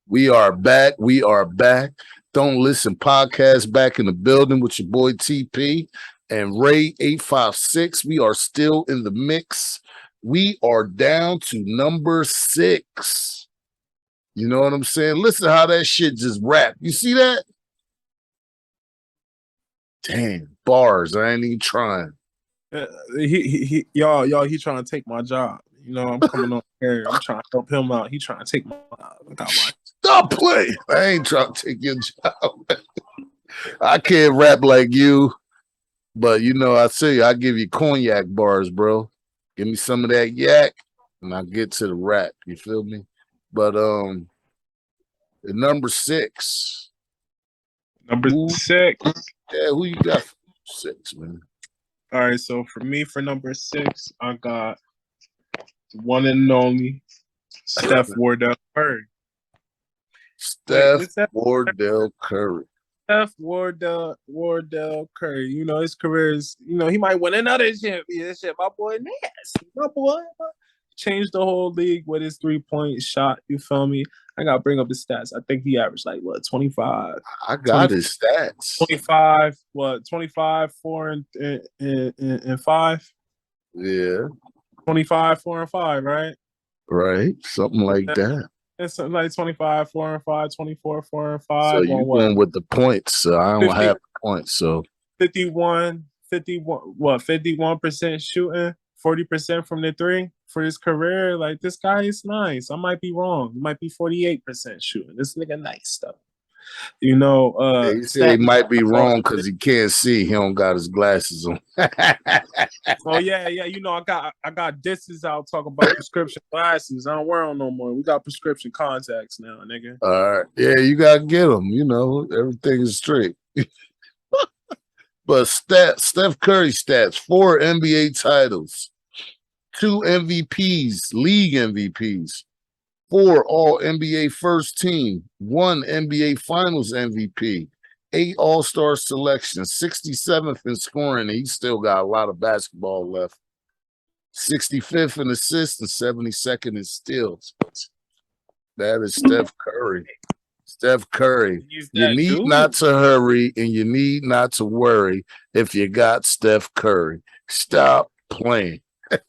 We are back. We are back. Don't listen. Podcast back in the building with your boy TP and Ray 856. We are still in the mix. We are down to number 6. You know what I'm saying? Listen how that shit just wrapped. You see that? Damn, bars. I ain't even trying. Y'all, he trying to take my job. I'm coming on here. I'm trying to help him out. He trying to take my job. Stop playing. I ain't trying to take your job. I can't rap like you, but I say I give you cognac bars, bro. Give me some of that yak, and I'll get to the rap. You feel me? But the number 6. Number 6. Yeah, who you got for 6, man? All right, so for me, for number 6, I got one and only Steph Wardell Curry. Steph Wardell Curry. Steph Wardell Curry. His career is, he might win another championship. My boy nasty. My boy changed the whole league with his 3-point shot. You feel me? I gotta bring up his stats. I think he averaged 25. I got his stats. 25. 25, 4 and 5. Yeah. 25, 4 and 5. Right. Right. Something like that. It's something like 25, 4 and 5, 24, 4 and 5. So you're going with the points. So I don't 50, have points. So 51% shooting, 40% from the 3 for his career. Like, this guy is nice. I might be wrong. He might be 48% shooting. This nigga nice stuff. You know, He said he might be wrong because he can't see. He don't got his glasses on. Oh yeah. You know, I got disses out talking about prescription glasses. I don't wear them no more. We got prescription contacts now, nigga. All right, yeah, you gotta get them. You know, everything is straight. But Steph Curry stats: 4 NBA titles, 2 MVPs, league MVPs, 4 All NBA first team, 1 NBA Finals MVP, 8 All-Star selections, 67th in scoring. And he's still got a lot of basketball left. 65th in assists and 72nd in steals. That is Steph Curry. Steph Curry. You need not to hurry and you need not to worry if you got Steph Curry. Stop playing.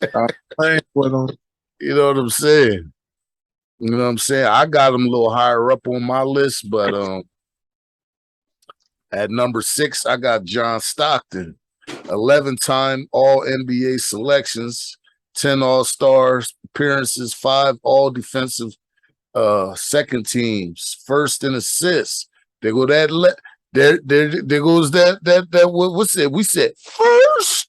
Stop playing with him. You know what I'm saying? You know what I'm saying? I got him a little higher up on my list, but at number 6, I got John Stockton. 11-time All-NBA selections, 10 All-Stars appearances, 5 All-Defensive second teams, first in assists. There go that there goes that what's it? We said first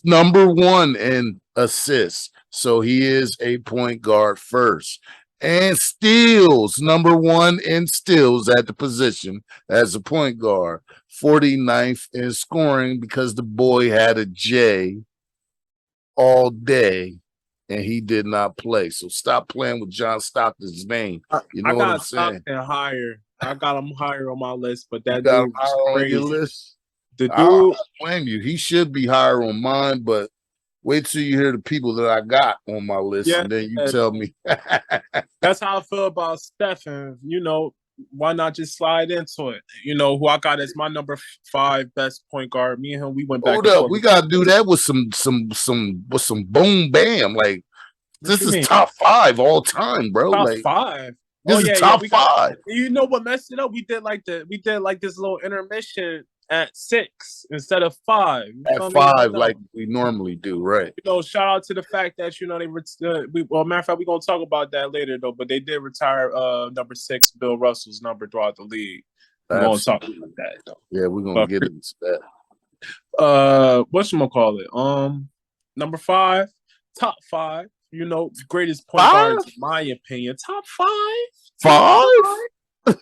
number 1 in assists. So he is a point guard first. And steals, number 1 in steals at the position as a point guard. 49th in scoring because the boy had a J all day and he did not play. So stop playing with John Stockton's name. You know what I'm saying? Stockton higher. I got him higher on my list, but that dude was crazy. On your list? The dude, I don't blame you. He should be higher on mine, but wait till you hear the people that I got on my list, and then you tell me. That's how I feel about Stephen. You know, why not just slide into it? You know, who I got as my number 5 best point guard. Me and him, we went back. Hold up, we gotta do that with some boom bam. Like this is top 5 all time, bro. Top like 5. This is top 5. You know what messed it up? We did like this little intermission at 6 instead of 5. At 5, like we normally do, right? You know, shout out to the fact that they well, matter of fact, we're gonna talk about that later though. But they did retire number 6, Bill Russell's number throughout the league. We're gonna talk about that though. Yeah, we're gonna get into that. Whatchamacallit? Number 5, top 5. You know, greatest point guards in my opinion. Top 5. 5. 5.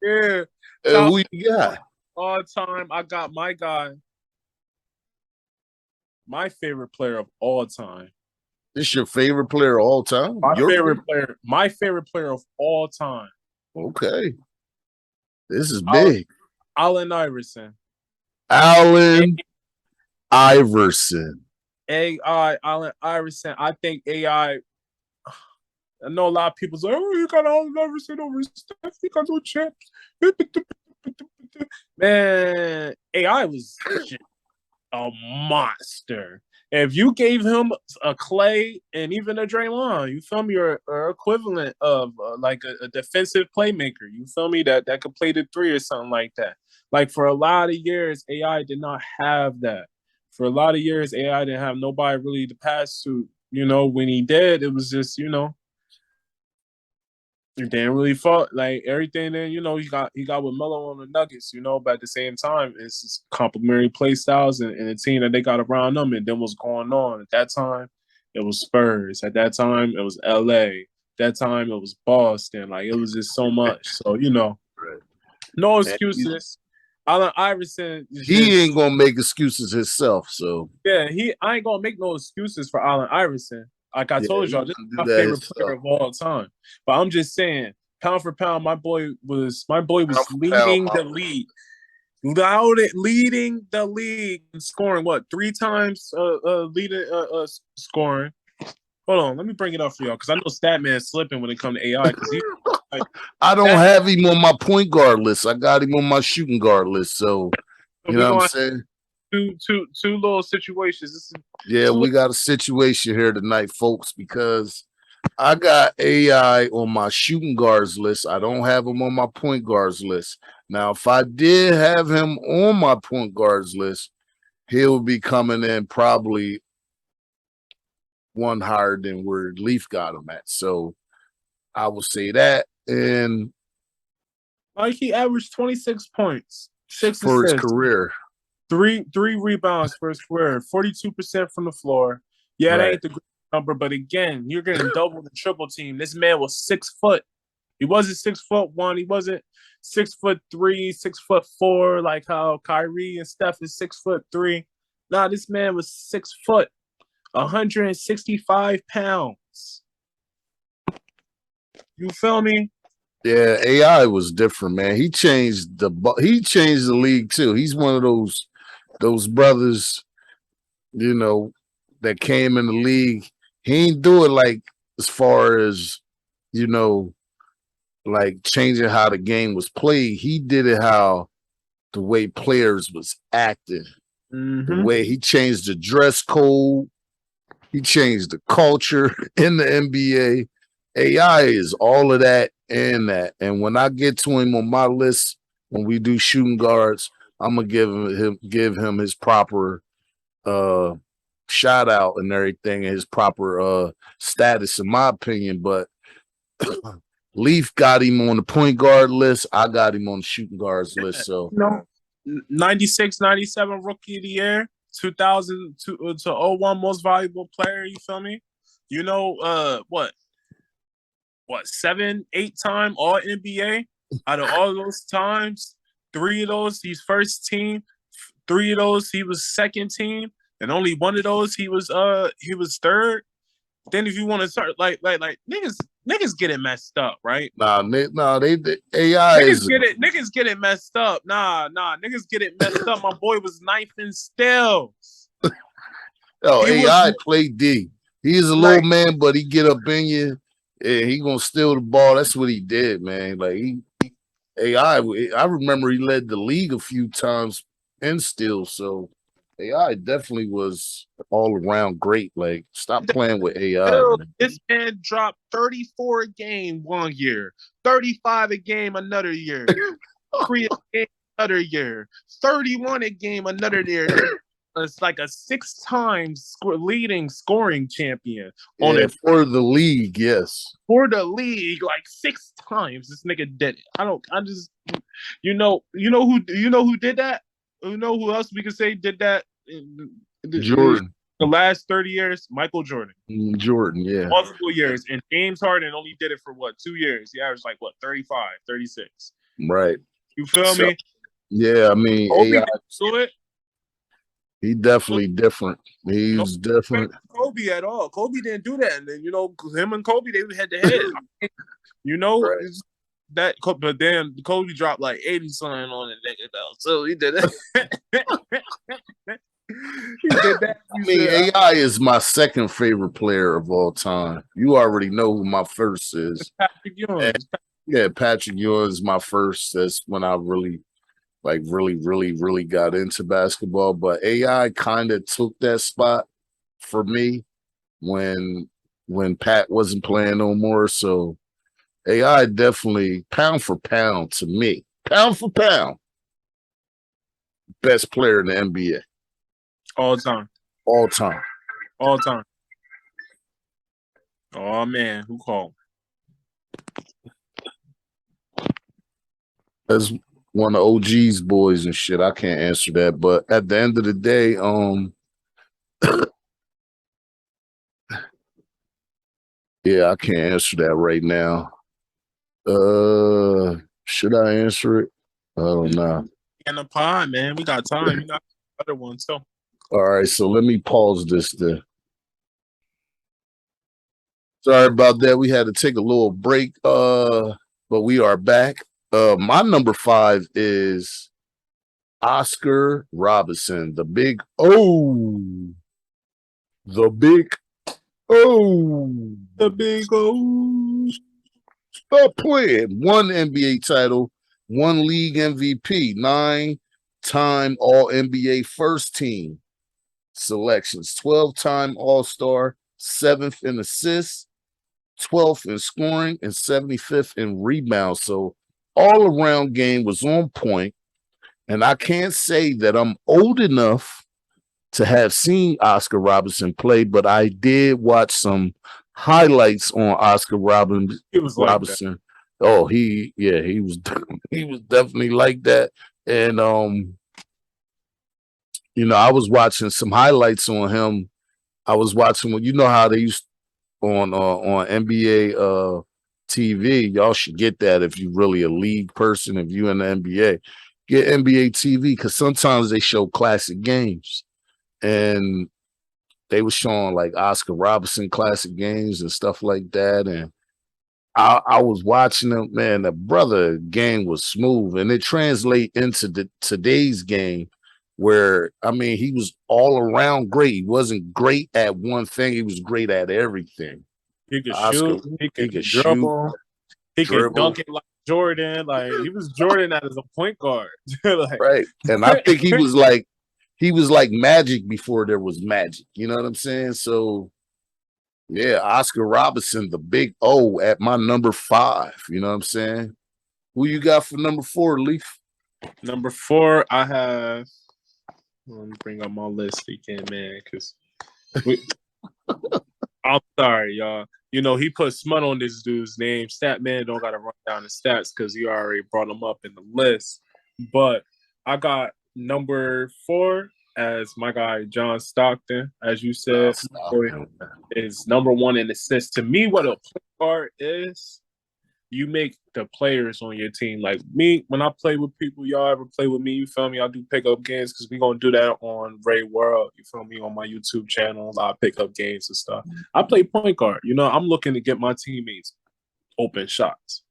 Yeah. Who you got? All time, I got my guy. My favorite player of all time. This your favorite player of all time? My favorite player of all time. Okay. This is big. Allen Iverson. Allen Iverson. Allen Iverson. I think AI. I know a lot of people say, "Oh, you got Allen Iverson over Steph. You got no champs." Man, AI was a monster. If you gave him a Clay and even a Draymond, you feel me, or equivalent of like a defensive playmaker, you feel me, that could play the 3 or something like that. Like for a lot of years, AI did not have that. For a lot of years, AI didn't have nobody really to pass to. You know, when he did, it was just, you know, it didn't really fall like everything. Then you know he got with Melo on the Nuggets, you know, but at the same time, it's just complementary play styles and the team that they got around them. And then what's going on at that time? It was Spurs. At that time, it was LA. That time, it was Boston. Like it was just so much. So you know, no excuses. Allen Iverson, he ain't gonna make excuses himself. So yeah, I ain't gonna make no excuses for Allen Iverson. Like I told y'all, this is my favorite player of all time. But I'm just saying, pound for pound, my boy was leading the league. Leading the league and scoring what 3 times leading scoring. Hold on, let me bring it up for y'all because I know Statman's slipping when it comes to AI. I don't have him on my point guard list. I got him on my shooting guard list. So you know what I'm saying? Two little situations. We got a situation here tonight, folks, because I got AI on my shooting guards list. I don't have him on my point guards list. Now, if I did have him on my point guards list, he'll be coming in probably one higher than where Leaf got him at. So I would say that. And like he averaged 26 points, 6 for his assists, career, three rebounds for his career, 42% from the floor. Yeah, that right? ain't the great number, but again, you're getting double the triple team. This man was 6 foot. He wasn't 6'1". He wasn't 6'3", 6'4", like how Kyrie and Steph is 6'3". Nah, this man was 6 foot, 165 pounds. You feel me? Yeah, AI was different, man. He changed the league too. He's one of those brothers, you know, that came in the league. He ain't do it like as far as, you know, like changing how the game was played. He did it how the way players was acting. The way he changed the dress code. He changed the culture in the NBA. AI is all of that and that. And when I get to him on my list, when we do shooting guards, I'm gonna give him his proper shout out and everything, and his proper status, in my opinion. But Leaf got him on the point guard list. I got him on the shooting guards list. So 96, 97 rookie of the year, 2000 to 01 most valuable player. You feel me? You know, what 7, 8-time All NBA. Out of all those times, 3 of those he's first team, 3 of those he was second team, and only 1 of those he was third. Then if you want to start like niggas get it messed up, right? they AI niggas get it messed up. Nah, niggas get it messed up. My boy was 9th in steals. AI play D. He's a little man, but he get up in you and he gonna steal the ball. That's what he did, man. Like AI, I remember he led the league a few times in steals. So AI definitely was all around great. Like, stop playing with AI. Man. This man dropped 34 a game one year, 35 a game another year, 3 a game another year, 31 a game another year. It's like a 6-time leading scoring champion on it for the league. Yes, for the league, like 6 times. This nigga did it. You know who did that? You know who else we could say did that? Jordan. The last 30 years, Michael Jordan. Jordan, yeah. Multiple years. And James Harden only did it for 2 years? He averaged 35, 36. Right. You feel me? Yeah, I mean, Kobe didn't it. He definitely different. He's different. Kobe at all. Kobe didn't do that. And then, him and Kobe, they head to head. Right. That, but then Kobe dropped 80 something on it, though. So he did it. He did that. I mean, AI is my second favorite player of all time. You already know who my first is. Patrick Ewing. Yeah, Patrick Ewing is my first. That's when I really got into basketball. But AI kind of took that spot for me when Pat wasn't playing no more. So AI definitely, pound for pound to me, best player in the NBA. All time. Oh, man. Who called? That's one of OG's boys and shit. I can't answer that. But at the end of the day, yeah, I can't answer that right now. Should I answer it? I don't know. In the pod, man. We got time. You got other one too. All right, so let me pause this then. Sorry about that. We had to take a little break, but we are back. My number 5 is Oscar Robertson, the big O. The big O. The big O. Stop playing. 1 NBA title, 1 league MVP, 9-time All NBA first team selections, 12-time All-Star, 7th in assists, 12th in scoring, and 75th in rebounds. So all around game was on point. And I can't say that I'm old enough to have seen Oscar Robertson play, but I did watch some highlights on Oscar He was like that. Robertson. Oh, he was he was definitely like that. And I was watching some highlights on him. I was watching, you know how they used on NBA TV. Y'all should get that if you really a league person. If you in the NBA, get NBA TV because sometimes they show classic games, and they were showing like Oscar Robertson classic games and stuff like that. And I was watching them, man. The brother game was smooth, and it translate into today's game where I mean he was all around great. He wasn't great at one thing; he was great at everything. He could Oscar, shoot. He he could could shoot, dribble. He could dribble, dunk it like Jordan. Like he was Jordan as a point guard. Like, right? And I think he was like Magic before there was Magic. You know what I'm saying? So yeah, Oscar Robertson, the big O at my number 5. You know what I'm saying? Who you got for number 4, Leaf? Number 4, I have. Let me bring up my list again, man, because I'm sorry, y'all. He put smut on this dude's name. Stat man don't got to run down the stats because he already brought him up in the list. But I got number 4 as my guy John Stockton, as you said, is number 1 in assists. To me, what a point guard is, you make the players on your team. Like me, when I play with people, y'all ever play with me, you feel me? I do pick up games because we're going to do that on Ray World, you feel me, on my YouTube channel. I pick up games and stuff. I play point guard. I'm looking to get my teammates open shots.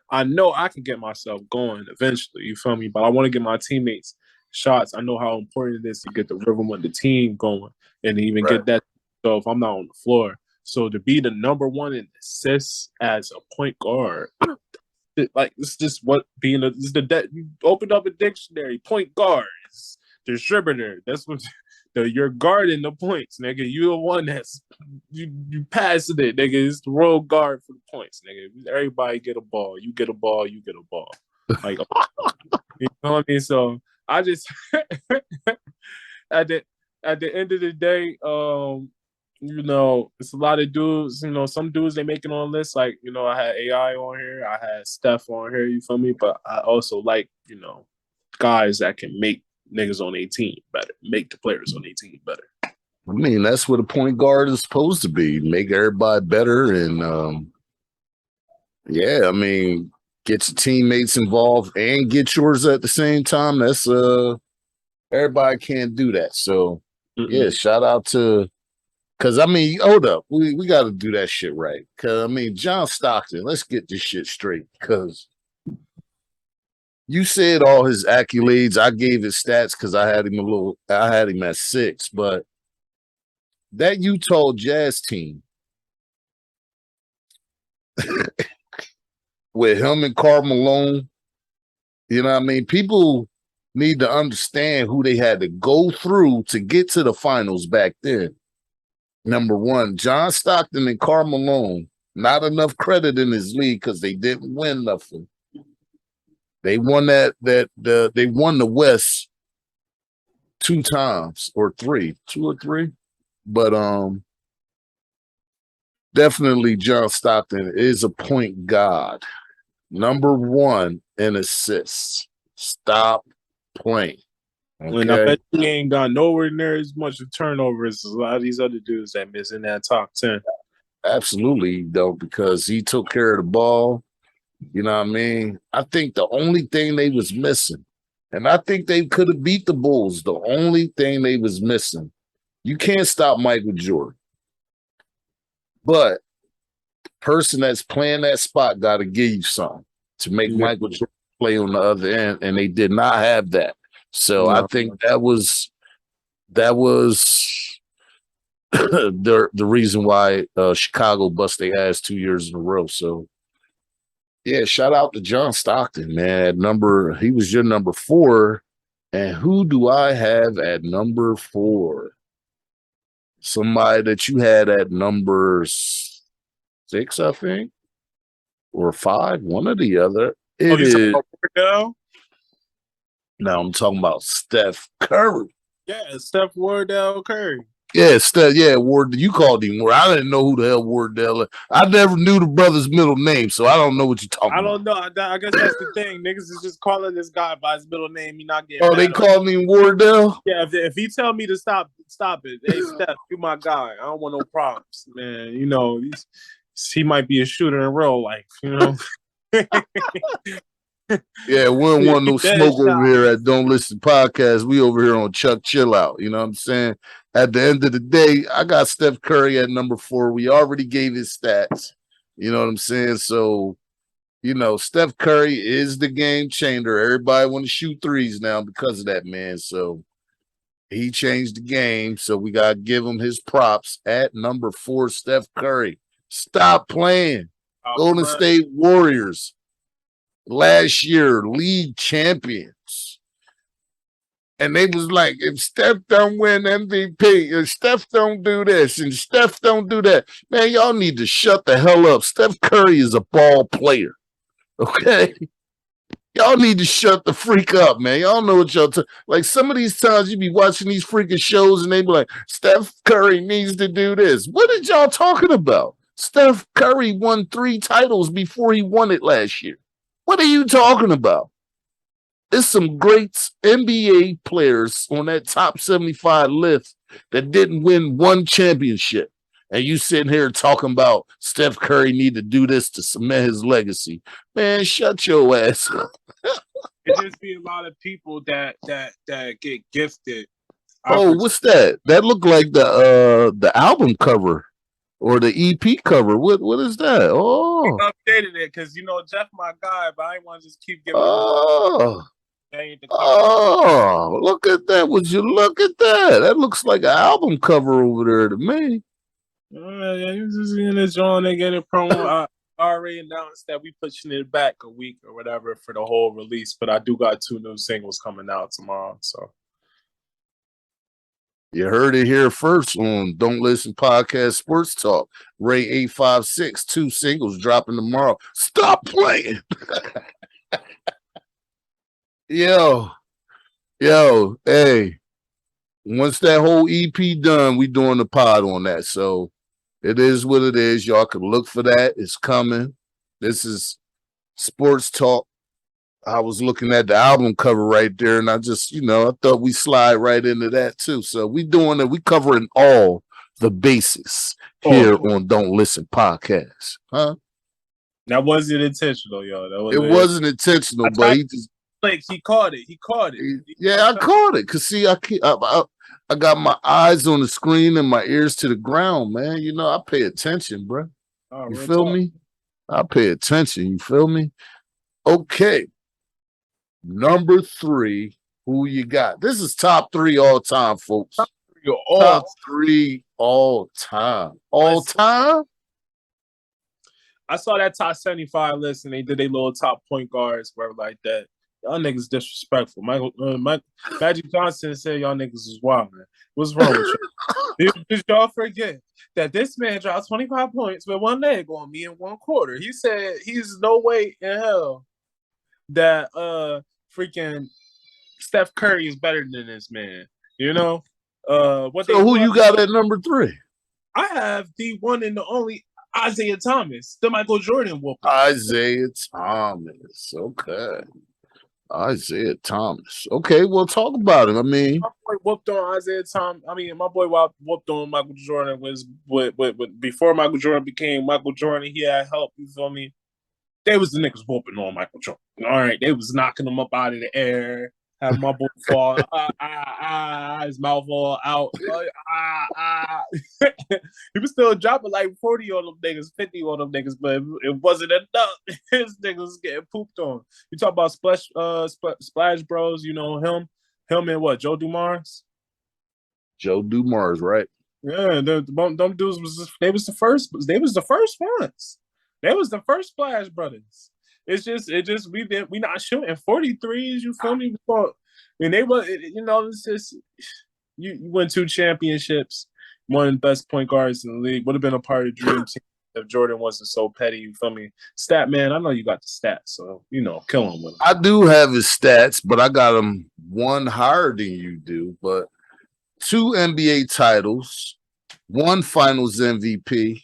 I know I can get myself going eventually, you feel me? But I want to get my teammates shots. I know how important it is to get the rhythm of the team going and to even get that. So if I'm not on the floor. So to be the number 1 in assists as a point guard, like it's just what being you opened up a dictionary. Point guard, distributor. That's what you're guarding the points, nigga. You the one that's you passing it, nigga. It's the road guard for the points, nigga. Everybody get a ball. You get a ball. You get a ball. Like you know what I mean? So I just at the end of the day, it's a lot of dudes. Some dudes they make it on lists. Like, I had AI on here, I had Steph on here. You feel me? But I also like, guys that can make niggas on 18 better, make the players on 18 better. I mean, that's what a point guard is supposed to be: make everybody better, and yeah, I mean, get your teammates involved and get yours at the same time. That's everybody can't do that. So yeah, shout out to. Because, I mean, hold up. We got to do that shit right. Because, I mean, John Stockton, let's get this shit straight. Because you said all his accolades. I gave his stats because I had him at 6. But that Utah Jazz team with him and Karl Malone, you know what I mean? People need to understand who they had to go through to get to the finals back then. Number 1, John Stockton and Karl Malone, not enough credit in his league because they didn't win nothing. They won they won the West 2 times or 3, 2 or 3. But definitely John Stockton is a point god. Number 1 in assists. Stop playing. Okay. And I bet he ain't got nowhere near as much of turnovers as a lot of these other dudes that miss in that top 10. Absolutely, though, because he took care of the ball. You know what I mean? I think the only thing they was missing, and I think they could have beat the Bulls, the only thing they was missing, you can't stop Michael Jordan. But the person that's playing that spot got to give you something to make Michael Jordan play on the other end, and they did not have that. So I think that was the reason why Chicago bust their ass 2 years in a row. So yeah, shout out to John Stockton, man. He was your number 4. And who do I have at number 4? Somebody that you had at number 6, I think, or 5, one or the other. It is. Now? Now I'm talking about Steph Curry. Yeah, Steph Wardell Curry. Yeah, Steph. Yeah, Ward. You called him Ward. I didn't know who the hell Wardell is. I never knew the brother's middle name, so I don't know what you're talking I about. don't know. I guess that's the thing. Niggas is just calling this guy by his middle name. He not getting Oh, they mad. called him Wardell? Yeah, if he tell me to stop it. Hey, Steph, you my guy. I don't want no problems, man. You know, he might be a shooter in real life. You know. Yeah, we don't want no Dead smoke over shot. here at Don't Listen Podcast. We over here on Chuck Chill Out. You know what I'm saying? At the end of the day, I got Steph Curry at number 4. We already gave his stats. You know what I'm saying? So, you know, Steph Curry is the game changer. Everybody want to shoot threes now because of that, man. So he changed the game. So we got to give him his props at number 4, Steph Curry. Stop playing. Golden State Warriors. Last year, league champions. And they was like, if Steph don't win MVP, if Steph don't do this, and Steph don't do that, man, y'all need to shut the hell up. Steph Curry is a ball player. Okay? Y'all need to shut the freak up, man. Y'all know what y'all like. Some of these times you be watching these freaking shows and they be like, Steph Curry needs to do this. What did y'all talking about? Steph Curry won 3 titles before he won it last year. What are you talking about? There's some great NBA players on that top 75 list that didn't win one championship. And you sitting here talking about Steph Curry need to do this to cement his legacy. Man, shut your ass up. It just be a lot of people that get gifted. Oh, what's that? That looked like the album cover or the EP cover. What is that? Oh, I updated it because you know Jeff my guy, but I ain't want to just keep giving. Oh, look at that! Would you look at that? That looks like an album cover over there to me. Yeah, you just in this joint and getting promo. I already announced that we pushing it back a week or whatever for the whole release, but I do got 2 new singles coming out tomorrow. So you heard it here first on Don't Listen Podcast Sports Talk. Ray 856, 2 singles dropping tomorrow. Stop playing. Yo, hey. Once that whole EP done, we doing the pod on that. So it is what it is. Y'all can look for that. It's coming. This is Sports Talk. I was looking at the album cover right there, and I just, I thought we slide right into that too. So we doing it. We covering all the bases here on Don't Listen Podcast. Huh? That wasn't intentional, y'all. It wasn't intentional, but he just he caught it. He caught it. Yeah, I caught it. Cause see, I got my eyes on the screen and my ears to the ground, man. You know, I pay attention, bro. You feel me? I pay attention. You feel me? Okay. Number 3, who you got? This is top 3 all time, folks. Top 3 all time. All time? I saw that top 75 list and they did their little top point guards, whatever like that. Y'all niggas disrespectful. Magic Johnson said y'all niggas is wild, man. What's wrong with you? Did y'all forget that this man dropped 25 points with 1 leg on me in 1 quarter? He said he's no way in hell that freaking Steph Curry is better than this man. You know? So who you got at number 3? I have the one and the only Isaiah Thomas, the Michael Jordan whoop. Isaiah Thomas. Okay. Isaiah Thomas. Okay, well, talk about it. I mean, my boy whooped on Isaiah Thomas. I mean, my boy whooped on Michael Jordan was with before Michael Jordan became Michael Jordan. He had help. You feel me? They was the niggas whooping on Michael Jordan. All right, they was knocking him up out of the air. Have my boy fall, his mouth all out. He was still dropping like 40 on them niggas, 50 on them niggas, but it wasn't enough. His niggas was getting pooped on. You talk about Splash Bros, you know him and what? Joe Dumars? Joe Dumars, right? Yeah, them dudes was the first ones. They was the first Splash Brothers. It's just we not shooting 43s. You feel me? And they were, it's just you win 2 championships, one of the best point guards in the league. Would have been a part of the dream team if Jordan wasn't so petty. You feel me? Stat man, I know you got the stats, so kill him with them. I do have his stats, but I got him 1 higher than you do. But 2 NBA titles, 1 Finals MVP,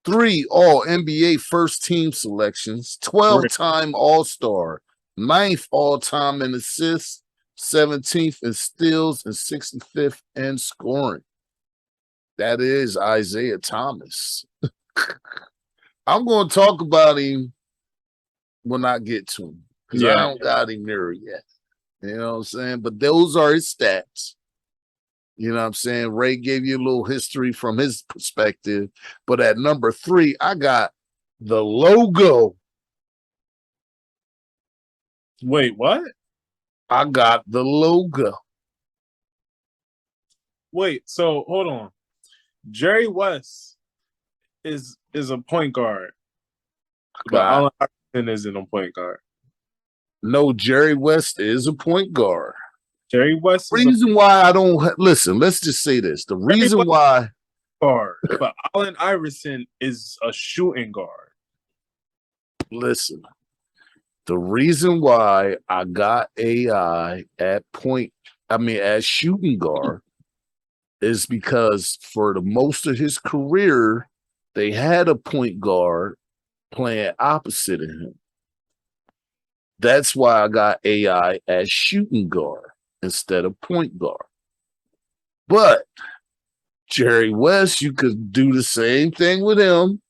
3 All NBA first team selections, 12-time All Star, 9th all time in assists, 17th in steals, and 65th in scoring. That is Isaiah Thomas. I'm going to talk about him when I get to him because I don't got him there yet. You know what I'm saying? But those are his stats. You know what I'm saying? Ray gave you a little history from his perspective. But at number 3, I got the logo. Wait, what? I got the logo. Wait, so hold on. Jerry West is a point guard, but Allen Iverson isn't a point guard. No, Jerry West is a point guard. Jerry West. Reason why I don't listen. Let's just say this: the reason why guard, but Allen Iverson is a shooting guard. Listen, the reason why I got AI at shooting guard is because for the most of his career, they had a point guard playing opposite of him. That's why I got AI as shooting guard instead of point guard. But Jerry West, you could do the same thing with him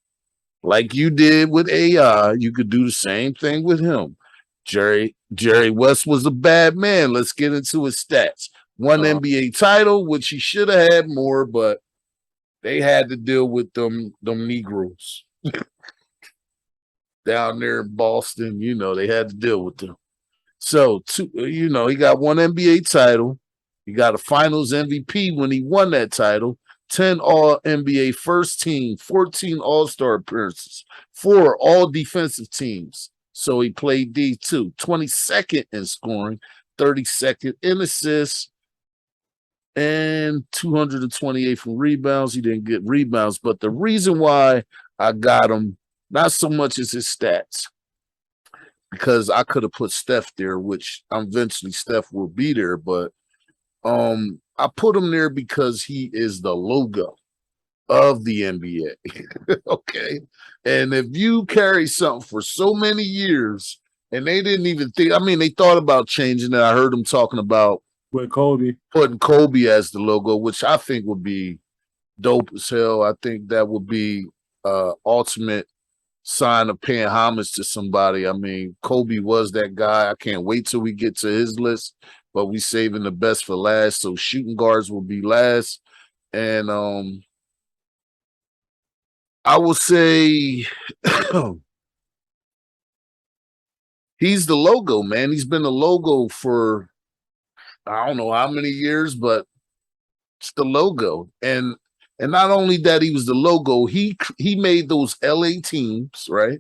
like you did with AI. You could do the same thing with him. Jerry West was a bad man. Let's get into his stats. 1 NBA title, which he should have had more, but they had to deal with them Negroes down there in Boston. You know, they had to deal with them. So, he got 1 NBA title. He got a Finals MVP when he won that title. 10 All NBA first team, 14 All-Star appearances, 4 All Defensive teams. So he played D2, 22nd in scoring, 32nd in assists, and 228 from rebounds. He didn't get rebounds, but the reason why I got him, not so much as his stats, because I could have put Steph there, which eventually Steph will be there, but I put him there because he is the logo of the NBA. Okay. And if you carry something for so many years and they didn't even think, they thought about changing it. I heard them talking about with Kobe, putting Kobe as the logo, which I think would be dope as hell. I think that would be ultimate sign of paying homage to somebody. Kobe was that guy. I can't wait till we get to his list, but we saving the best for last. So shooting guards will be last. And I will say he's the logo, man. He's been the logo for I don't know how many years, but it's the logo. And not only that he was the logo, he made those LA teams, right?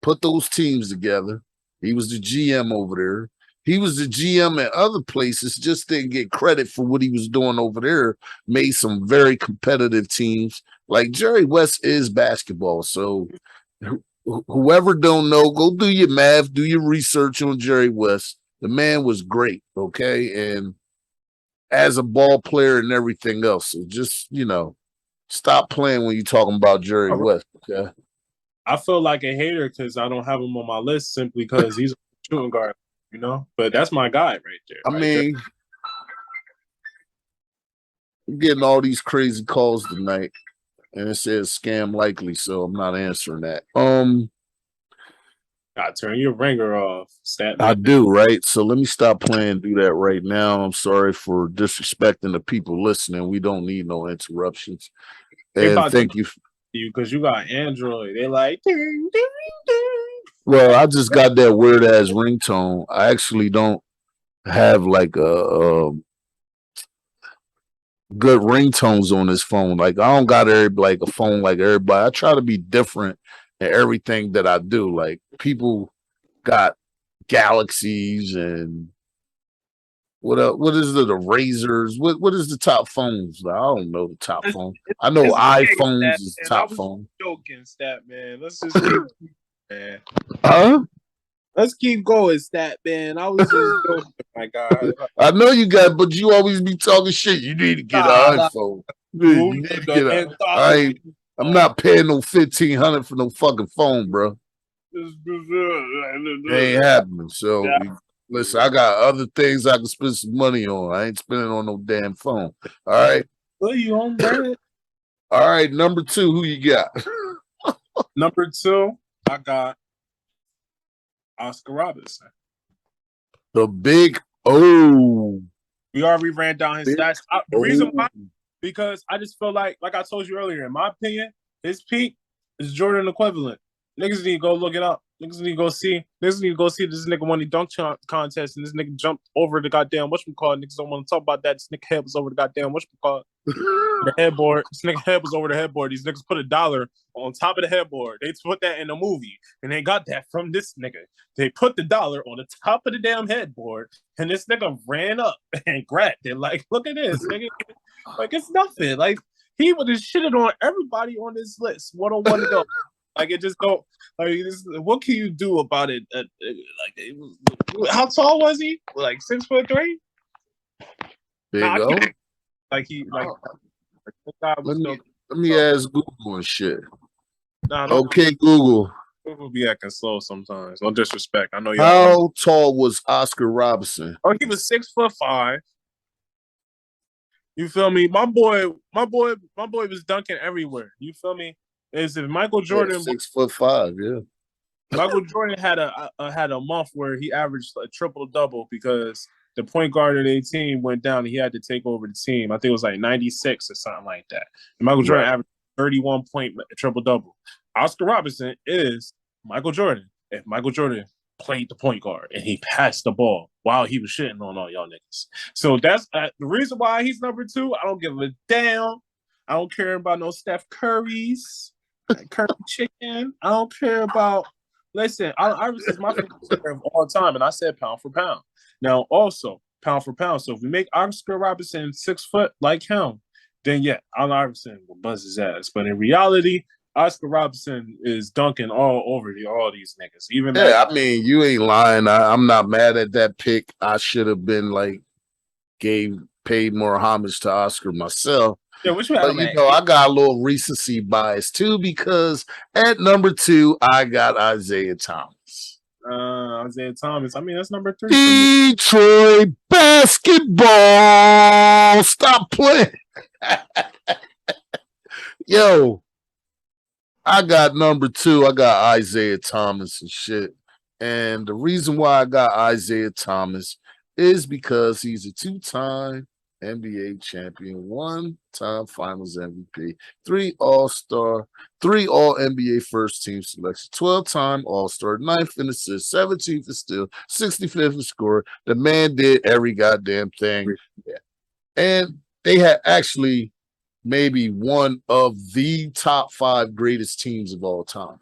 Put those teams together. He was the GM over there. He was the GM at other places, just didn't get credit for what he was doing over there. Made some very competitive teams. Like Jerry West is basketball. So whoever don't know, go do your math, do your research on Jerry West. The man was great, okay? And as a ball player and everything else. So just, stop playing when you're talking about Jerry West, okay? I feel like a hater because I don't have him on my list simply because he's a shooting guard, But that's my guy right there. I'm getting all these crazy calls tonight, and it says scam likely, so I'm not answering that. God, turn your ringer off, stat. I do, right? So let me stop playing, do that right now. I'm sorry for disrespecting the people listening. We don't need no interruptions. And thank you. Because you got Android. They're like, ding, ding, ding. Well, I just got that weird ass ringtone. I actually don't have like a good ringtones on this phone. Like I don't got a phone like everybody. I try to be different in everything that I do. Like people got Galaxies and what else? What is the Razors? What is the top phones? I don't know the top phone. I know iPhones is the top phone. Joking, stat man. Let's just man. Huh? Let's keep going, stat man. I was just joking, my God. I know you got, but you always be talking shit. You need to get an iPhone. You need to get a. I'm not paying no $1,500 for no fucking phone, bro. It ain't happening. So listen, I got other things I can spend some money on. I ain't spending on no damn phone. All right. Well, you on bread. All right, number 2, who you got? Number 2, I got Oscar Robertson. The big O. We already ran down his stats. The reason why, because I just feel like I told you earlier, in my opinion, his peak is Jordan equivalent. Niggas need to go look it up. Niggas need to go see. Niggas need to go see this nigga won the dunk contest and this nigga jumped over the goddamn whatchamacallit. Niggas don't want to talk about that. This nigga head was over the goddamn whatchamacallit. The headboard. This nigga head was over the headboard. These niggas put $1 on top of the headboard. They put that in a movie. And they got that from this nigga. They put the $1 on the top of the damn headboard. And this nigga ran up and grabbed it. Like, look at this, nigga. Like, it's nothing. Like, he would have shitted on everybody on this list. 101 to go. Like, it just go. Like, what can you do about it? How tall was he? Like 6'3"? There you go. Like he like. Let me ask Google and shit. Okay, Google. Google be acting slow sometimes. No disrespect. I know you. How tall was Oscar Robertson? Oh, he was 6'5". You feel me? My boy was dunking everywhere. You feel me? Is if Michael Jordan 6'5", yeah. Michael Jordan had a month where he averaged a triple-double because the point guard of their team went down and he had to take over the team. I think it was like 96 or something like that. And Michael Jordan averaged 31-point triple-double. Oscar Robertson is Michael Jordan. If Michael Jordan played the point guard and he passed the ball while he was shitting on all y'all niggas. So that's the reason why he's number 2. I don't give a damn. I don't care about no Steph Curry's. Curry chicken. I don't care about. Listen, Allen Iverson is my favorite player of all time, and I said pound for pound. Now, also pound for pound. So if we make Oscar Robertson 6 foot like him, then yeah, Allen Iverson will buzz his ass. But in reality, Oscar Robertson is dunking all over all these niggas. Even I mean, you ain't lying. I'm not mad at that pick. I should have been like paid more homage to Oscar myself. Yeah, but I got a little recency bias too because at number 2 I got Isaiah Thomas. Isaiah Thomas. I mean, that's number 3. Detroit basketball. Stop playing. Yo, I got number 2. I got Isaiah Thomas and shit. And the reason why I got Isaiah Thomas is because he's a 2-time NBA champion, 1-time Finals MVP, 3 All-Star, 3 All-NBA first-team selection, 12-time All-Star, 9th in assists, 17th in steal, 65th in score. The man did every goddamn thing. And they had actually maybe one of the top 5 greatest teams of all time.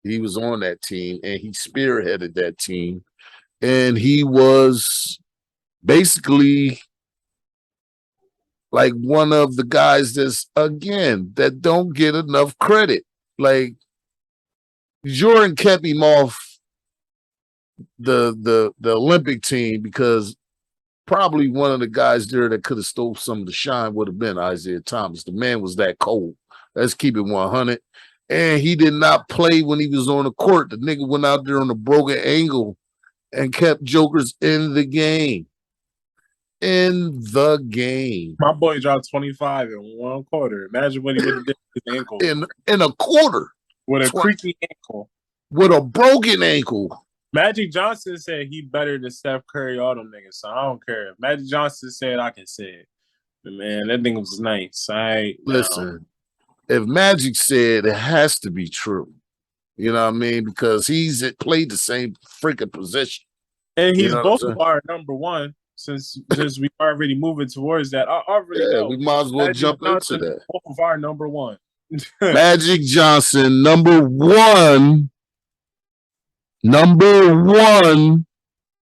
He was on that team, and he spearheaded that team. And he was basically like one of the guys that don't get enough credit. Like Jordan kept him off the Olympic team because probably one of the guys there that could have stole some of the shine would have been Isaiah Thomas. The man was that cold. Let's keep it 100. And he did not play when he was on the court. The nigga went out there on a broken ankle and kept jokers in the game. My boy dropped 25 in 1 quarter. Imagine what he would have did with his ankle. In a quarter. With a creaky ankle. With a broken ankle. Magic Johnson said he better than Steph Curry, all them niggas. So I don't care. If Magic Johnson said, I can say it. But man, that thing was nice. Listen, if Magic said, it has to be true. You know what I mean? Because he's played the same freaking position. And he's both of our number 1. Since we already moving towards that, I already know. We might as well jump into that. Both of our number 1. Magic Johnson, number 1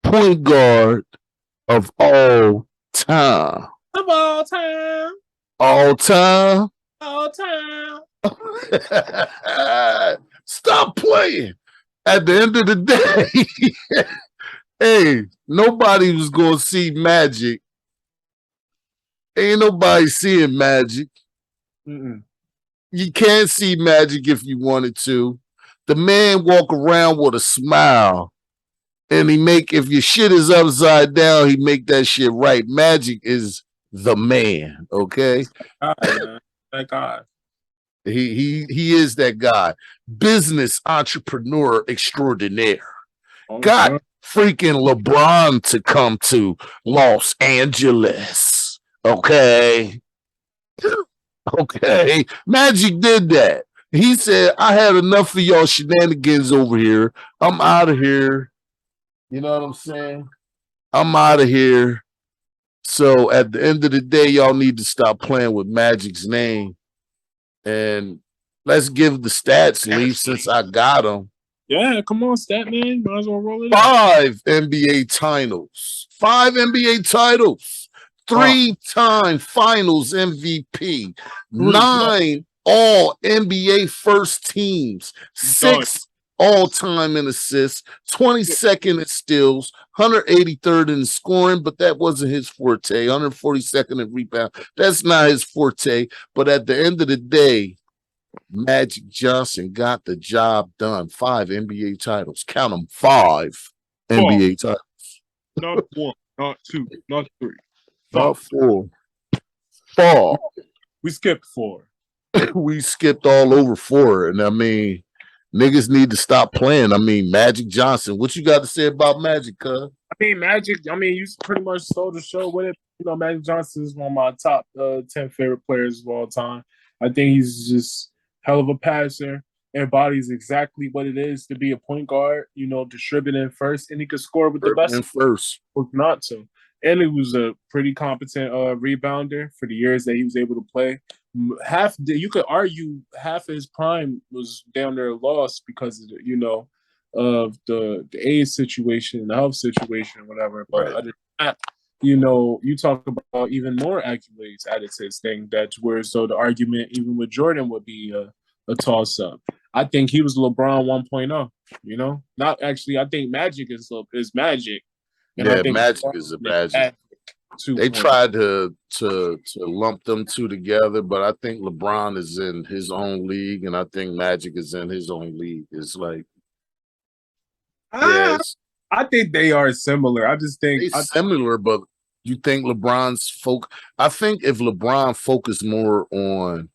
point guard of all time. Of all time. All time. All time. Stop playing. At the end of the day, hey, nobody was going to see Magic. Ain't nobody seeing Magic. Mm-mm. You can't see Magic if you wanted to. The man walk around with a smile. And if your shit is upside down, he make that shit right. Magic is the man, okay? God, man. That guy. He is that guy. Business entrepreneur extraordinaire. Oh, Got God. freaking LeBron to come to Los Angeles. Okay. Okay. Magic did that. He said, I had enough of y'all shenanigans over here. I'm out of here. You know what I'm saying? I'm out of here. So at the end of the day, y'all need to stop playing with Magic's name. And let's give the stats, Leaf, since I got them. Yeah, come on, Statman. Might as well roll it up. 5 NBA titles. 5 NBA titles. 3-time finals MVP. 9 all NBA first teams. 6 all-time in assists, 22nd in steals, 183rd in scoring, but that wasn't his forte. 142nd in rebound. That's not his forte. But at the end of the day, Magic Johnson got the job done. 5 NBA titles. Count them. 5 NBA titles. Not 1, not 2, not 3. Not 4. 4. We skipped 4. We skipped all over 4. And I mean, niggas need to stop playing. I mean, Magic Johnson. What you got to say about Magic, cuz? I mean, Magic, you pretty much stole the show with it. You know, Magic Johnson is one of my top 10 favorite players of all time. I think he's just hell of a passer, embodies exactly what it is to be a point guard, you know, distributing first, and he could score with the best. And first. Not to. And he was a pretty competent rebounder for the years that he was able to play. You could argue half of his prime was down there lost because of of the age situation, the health situation, whatever. But other than that, you talk about even more accolades added to his thing. That's where the argument even with Jordan would be a toss up. I think he was LeBron 1.0. You know, not actually. I think Magic is Magic. And yeah, I think Magic is a Magic. They tried to lump them two together, but I think LeBron is in his own league, and I think Magic is in his own league. It's like, yes, I think they are similar. I just think they're similar, but you think LeBron's I think if LeBron focused more on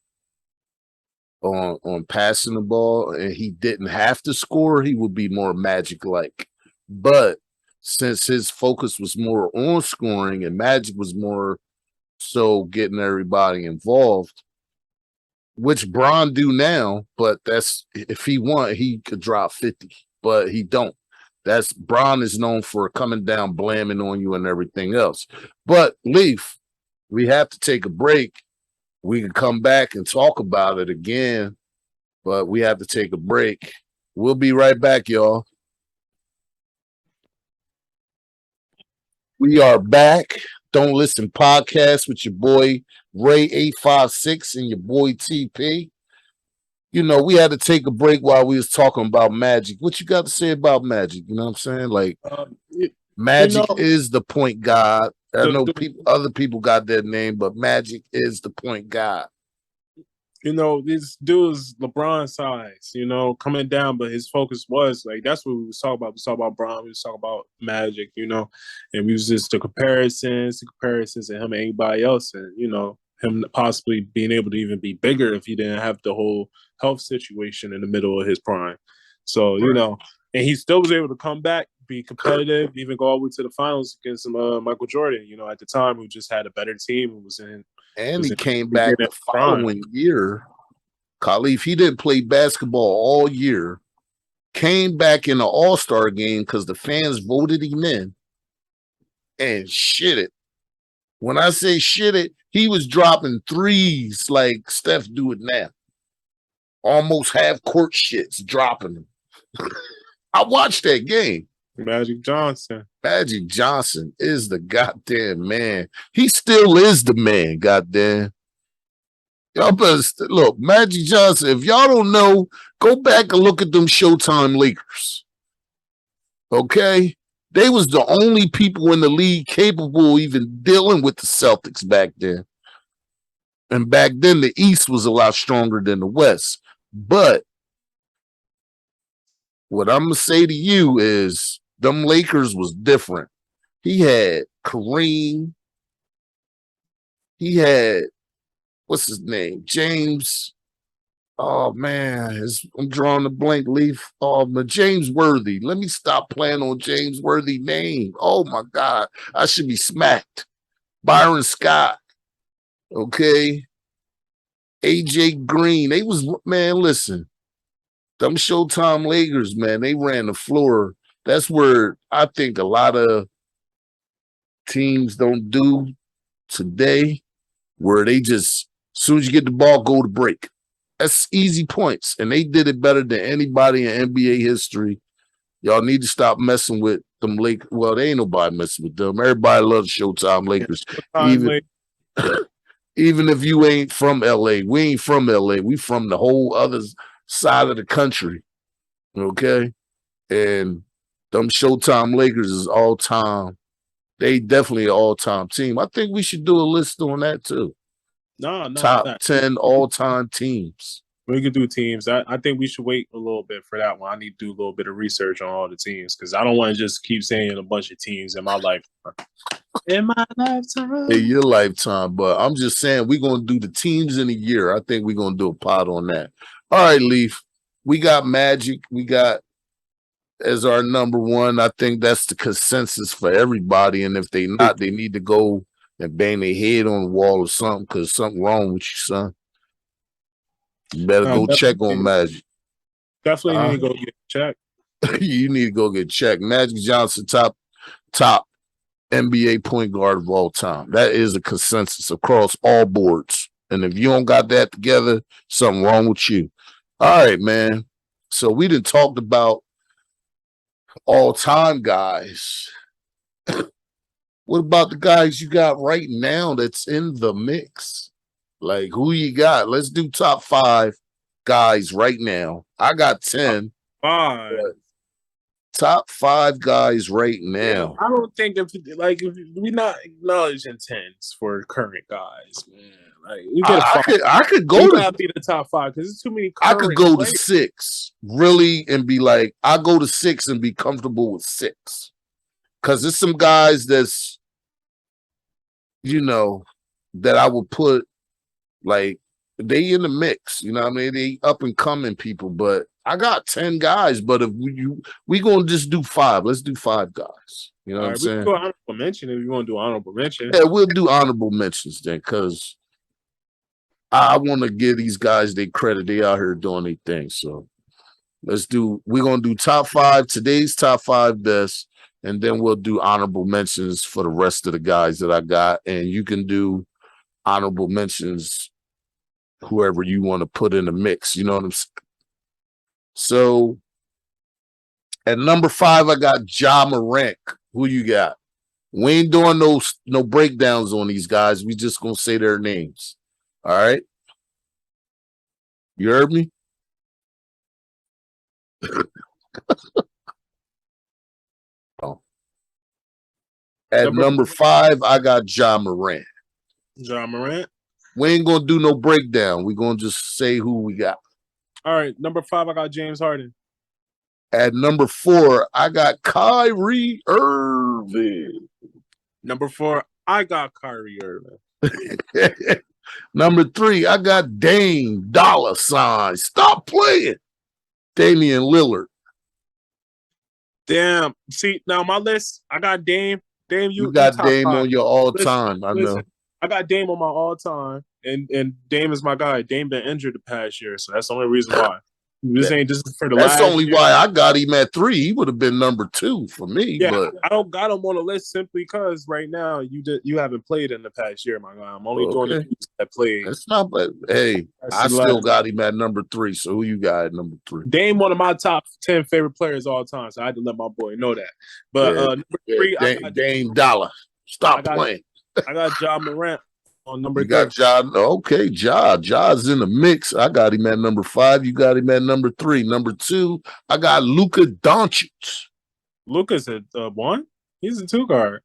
passing the ball and he didn't have to score, he would be more Magic-like. But since his focus was more on scoring and Magic was more so getting everybody involved, which Bron do now, but that's if he want, he could drop 50, but he don't. That's Bron is known for coming down, blaming on you and everything else. But Leaf, we have to take a break. We can come back and talk about it again, but we have to take a break. We'll be right back, y'all. We are back. Don't Listen podcast with your boy Ray856 and your boy TP. You know, we had to take a break while we was talking about Magic. What you got to say about Magic? You know what I'm saying? Like, Magic is the point guard. I know other people got that name, but Magic is the point guard. You know, this dude is LeBron size, you know, coming down, but his focus was like, that's what we was talking about. We was talking about Bron, we was talking about Magic, you know, and we was just the comparisons and him and anybody else, and, you know, him possibly being able to even be bigger if he didn't have the whole health situation in the middle of his prime. So, you know, and he still was able to come back, be competitive, even go all the way to the finals against Michael Jordan, you know, at the time, who just had a better team and was in. And he came back the following year. Khalif, he didn't play basketball all year. Came back in the All-Star game because the fans voted him in. And shit it. When I say shit it, he was dropping threes like Steph do it now. Almost half-court shits, dropping them. I watched that game. Magic Johnson. Magic Johnson is the goddamn man. He still is the man, goddamn. Y'all better look, Magic Johnson. If y'all don't know, go back and look at them Showtime Lakers. Okay? They was the only people in the league capable of even dealing with the Celtics back then. And back then, the East was a lot stronger than the West. But what I'm going to say to you is them Lakers was different. He had Kareem. He had, what's his name? James. Oh, man. I'm drawing a blank, Leaf. Oh, but James Worthy. Let me stop playing on James Worthy name. Oh, my God. I should be smacked. Byron Scott. Okay. AJ Green. They was, man, listen. Them Showtime Lakers, man, they ran the floor. That's where I think a lot of teams don't do today, where they just, as soon as you get the ball, go to break. That's easy points. And they did it better than anybody in NBA history. Y'all need to stop messing with them Lakers. Well, they ain't nobody messing with them. Everybody loves Showtime Lakers. Even if you ain't from LA, we ain't from LA. We from the whole other side of the country. Okay. And them Showtime Lakers is all time. They definitely an all-time team. I think we should do a list on that too. No, Top 10 all-time teams. We could do teams. I think we should wait a little bit for that one. I need to do a little bit of research on all the teams because I don't want to just keep saying a bunch of teams in my life. In my lifetime. In your lifetime, but I'm just saying we're going to do the teams in a year. I think we're going to do a pod on that. All right, Leaf. We got Magic. We got as our number one. I think that's the consensus for everybody. And if they not, they need to go and bang their head on the wall or something because something wrong with you, son. You better go check on Magic. Definitely need to go get checked. You need to go get checked. Magic Johnson, top NBA point guard of all time. That is a consensus across all boards. And if you don't got that together, something wrong with you. All right, man. So we done talked about all-time guys. What about the guys you got right now that's in the mix? Like, who you got? Let's do top 5 guys right now. I got 10. Top 5 guys right now. I don't think if we not acknowledging 10s for current guys, man. Like we get I could go to be the top 5 because it's too many. I could go to 6, really, and be like, I go to 6 and be comfortable with 6. Because there's some guys that's, that I would put like they in the mix. You know what I mean? They up and coming people, but I got 10 guys. But if we gonna just do 5, let's do 5 guys. You know what I'm saying? We can do honorable mention if you want to do honorable mention. Yeah, we'll do honorable mentions then, because I want to give these guys their credit. They out here doing their thing. So we're gonna do top 5, today's top 5 best, and then we'll do honorable mentions for the rest of the guys that I got. And you can do honorable mentions whoever you want to put in the mix. You know what I'm saying? So at number 5, I got Ja Morant. Who you got? We ain't doing no breakdowns on these guys. We just gonna say their names. All right. You heard me? Oh. At number 5, I got Ja Morant. Ja Morant. We ain't gonna do no breakdown. We're gonna just say who we got. All right, number 5, I got James Harden. At number 4, I got Kyrie Irving. Number 4, I got Kyrie Irving. Number 3, I got Dame Dollar Sign. Stop playing. Damian Lillard. Damn. See, now my list, I got Dame. Dame, you got Dame 5 on your all-time. I know. I got Dame on my all-time, and Dame is my guy. Dame been injured the past year, so that's the only reason why. This is for the last. That's only why I got him at 3. He would have been number 2 for me. Yeah, but I don't got him on the list simply because right now you haven't played in the past year, my guy. I'm only doing the dudes that played. That's not bad. Hey, I still got him at number 3. So who you got at number 3? Dame, one of my top 10 favorite players all time. So I had to let my boy know that. But number 3, Dame Dollar. Stop playing. I got Ja Morant. on number You 3. got Ja. Okay, Ja's in the mix. I got him at number 5. You got him at number 3. Number 2, I got Luka Doncic. Luka's at 1. He's a 2 guard.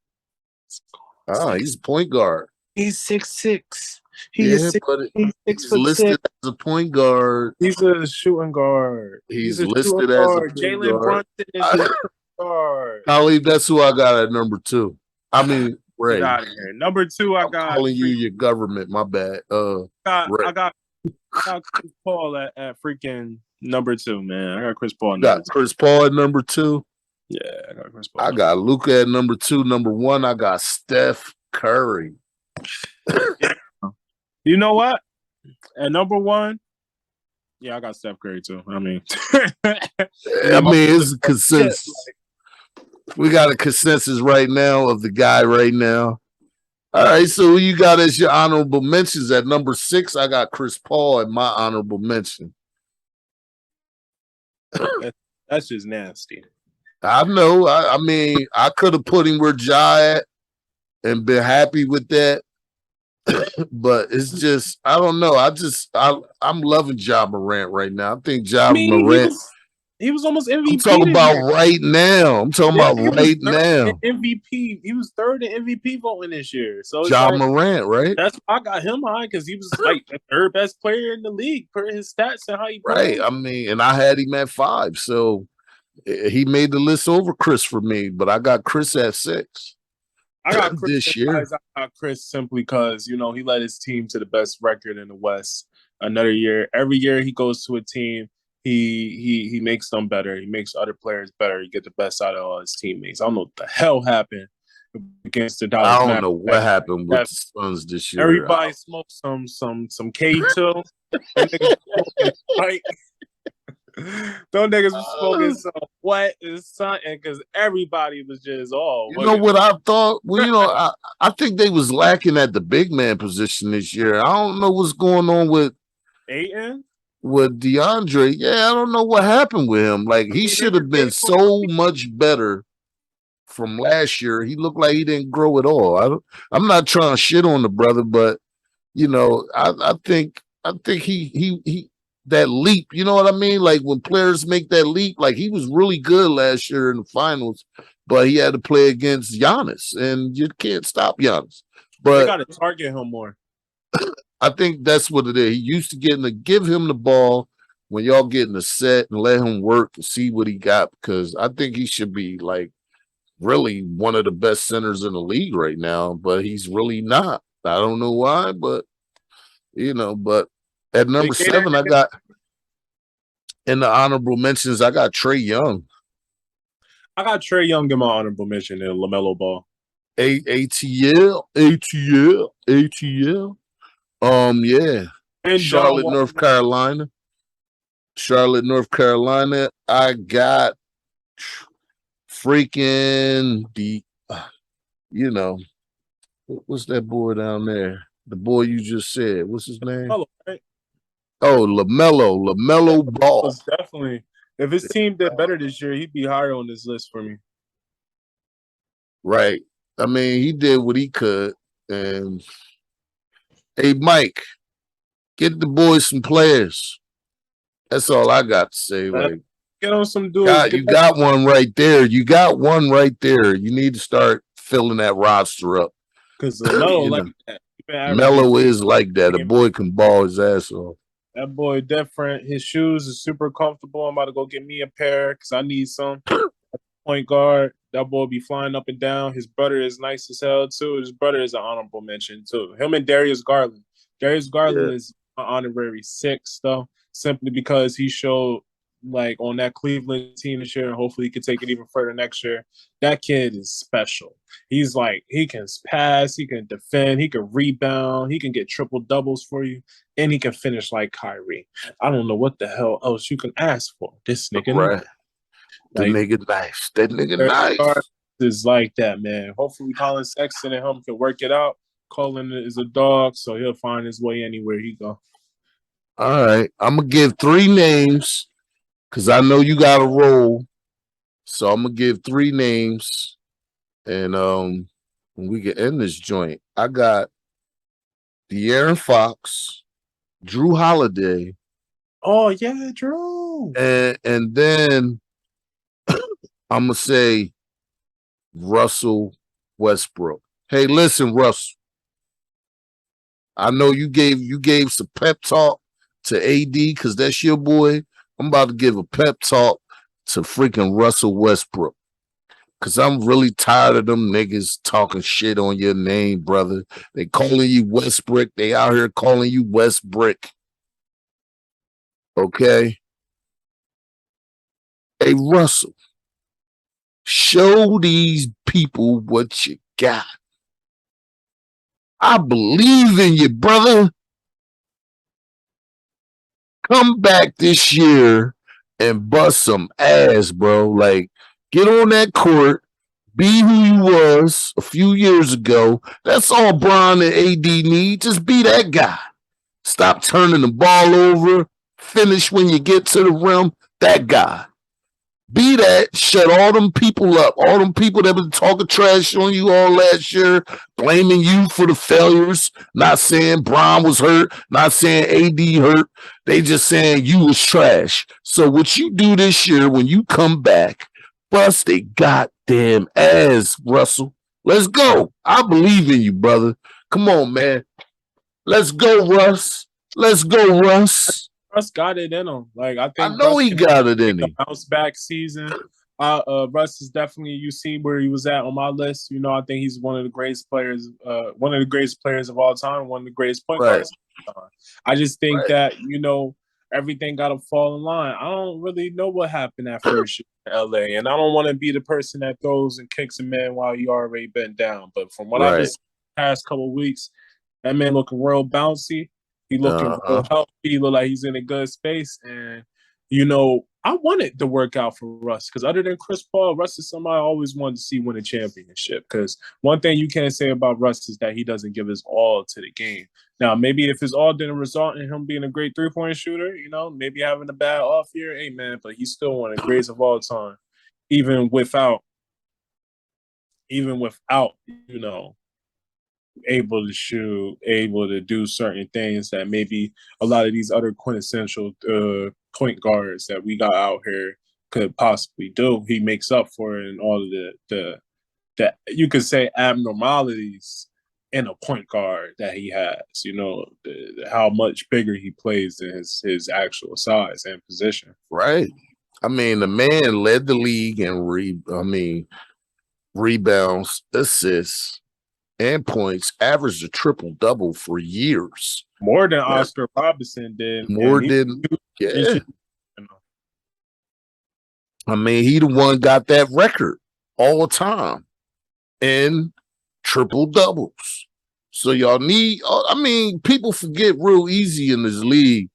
He's a point guard. He's 6'6". Yeah, but He's he's listed as a point guard. He's a shooting guard. He's listed as a point Jalen guard. Brunson is a guard. Khalid, that's who I got at number 2. I mean, Ray. Get out of here. Number 2, I got calling you your government. My bad. I got Chris Paul at freaking number 2, man. I got Chris Paul. Chris Paul at number 2. Yeah, I got Chris Paul. I got Luka at number 2. Number 1, I got Steph Curry. You know what? At number 1, yeah, I got Steph Curry too. I mean, it's a consensus. We got a consensus right now of the guy right now. All right, so who you got as your honorable mentions? At number 6, I got Chris Paul at my honorable mention. That's just nasty. I know. I mean, I could have put him where Ja at and been happy with that. But it's just, I don't know. I'm loving Ja Morant right now. I think Morant. He was almost MVP. I'm talking about right now. I'm talking about right now. MVP. He was 3rd in MVP voting this year. So Ja Morant, right? That's why I got him high, because he was like the 3rd best player in the league per his stats and how he played. Right. I mean, and I had him at 5. So he made the list over Chris for me, but I got Chris at 6. I got Chris this year. I got Chris simply because, he led his team to the best record in the West another year. Every year he goes to a team, he makes them better. He makes other players better. He get the best out of all his teammates. I don't know what the hell happened against the Dallas. I don't know what happened with the Suns this year. Everybody smoked some K2. Those niggas was smoking some wet and something because everybody was just You know what I thought? Well, I think they was lacking at the big man position this year. I don't know what's going on with Ayton, with DeAndre. Yeah, I don't know what happened with him. Like, he should have been so much better from last year. He looked like he didn't grow at all. I'm not trying to shit on the brother, but I think he that leap, you know what I mean? Like, when players make that leap, like, he was really good last year in the finals, but he had to play against Giannis, and you can't stop Giannis. But they got to target him more. I think that's what it is. He used to give him the ball when y'all get in the set and let him work and see what he got, because I think he should be like really one of the best centers in the league right now, but he's really not. I don't know why, but but at number 7, I got in the honorable mentions, I got Trae Young. I got Trae Young in my honorable mention in LaMelo Ball. ATL. Yeah. And Charlotte, North Carolina. I got freaking what's that boy down there? The boy you just said. What's his name? LaMelo, right? Oh, LaMelo Ball. Definitely. If his team did better this year, he'd be higher on this list for me. Right. I mean, he did what he could. And hey, Mike, get the boys some players. That's all I got to say. Like, get on some dudes. You got one right there. You need to start filling that roster up. Because Melo like that. Melo is like that. A boy can ball his ass off. That boy different. His shoes are super comfortable. I'm about to go get me a pair because I need some. Point guard. That boy be flying up and down. His brother is nice as hell too. His brother is an honorable mention too. Him and Darius Garland. Darius Garland is an honorary 6 though, simply because he showed like on that Cleveland team this year, and hopefully he can take it even further next year. That kid is special. He's like, he can pass, he can defend, he can rebound, he can get triple doubles for you, and he can finish like Kyrie. I don't know what the hell else you can ask for. This nigga, right? The nigga nice. That nigga nice is like that, man. Hopefully Colin Sexton and him can work it out. Colin is a dog, so he'll find his way anywhere he go. All right, I'm gonna give 3 names. Because I know you got a roll. So I'm going to give 3 names. And we can end this joint. I got De'Aaron Fox, Drew Holiday, Oh yeah, Drew. and then I'm gonna say Russell Westbrook. Hey, listen, Russ. I know you gave some pep talk to AD because that's your boy. I'm about to give a pep talk to freaking Russell Westbrook. Cause I'm really tired of them niggas talking shit on your name, brother. They calling you Westbrook. They out here calling you Westbrook. Okay. Hey, Russell, show these people what you got. I believe in you, brother. Come back this year and bust some ass, bro. Like, get on that court, be who you was a few years ago. That's all Bron and AD need. Just be that guy. Stop turning the ball over. Finish when you get to the rim. That guy. Be that, shut all them people up. All them people that been talking trash on you all last year, blaming you for the failures, not saying Bron was hurt, not saying AD hurt. They just saying you was trash. So what you do this year when you come back, bust a goddamn ass, Russell. Let's go. I believe in you, brother. Come on, man. Let's go, Russ. Let's go, Russ. Russ got it in him. Like I I think know Russ he got it in him. Bounce back season. Russ is definitely, you see where he was at on my list. You know, I think he's one of the greatest players, one of the greatest players of all time, one of the greatest point guards of all time. I just think that, you know, everything got to fall in line. I don't really know what happened that first year in LA, and I don't want to be the person that throws and kicks a man while he already been down. But from what I've been seeing the past couple of weeks, that man looking real bouncy. He looking real healthy. He look like he's in a good space. And, you know, I wanted to work out for Russ because other than Chris Paul, Russ is somebody I always wanted to see win a championship. Because one thing you can't say about Russ is that he doesn't give his all to the game. Now, maybe if his all didn't result in him being a great three-point shooter, you know, maybe having a bad off year, hey, man, but he's still one of the greatest of all time, even without, you know, able to shoot, able to do certain things that maybe a lot of these other quintessential point guards that we got out here could possibly do. He makes up for it in all of the you could say abnormalities in a point guard that he has. You know, how much bigger he plays than his actual size and position. Right. I mean, the man led the league in rebounds, assists, and points, averaged a triple-double for years. More than Oscar Robertson did. More than, yeah. I mean, he the one got that record all the time in triple-doubles. So y'all need, I mean, people forget real easy in this league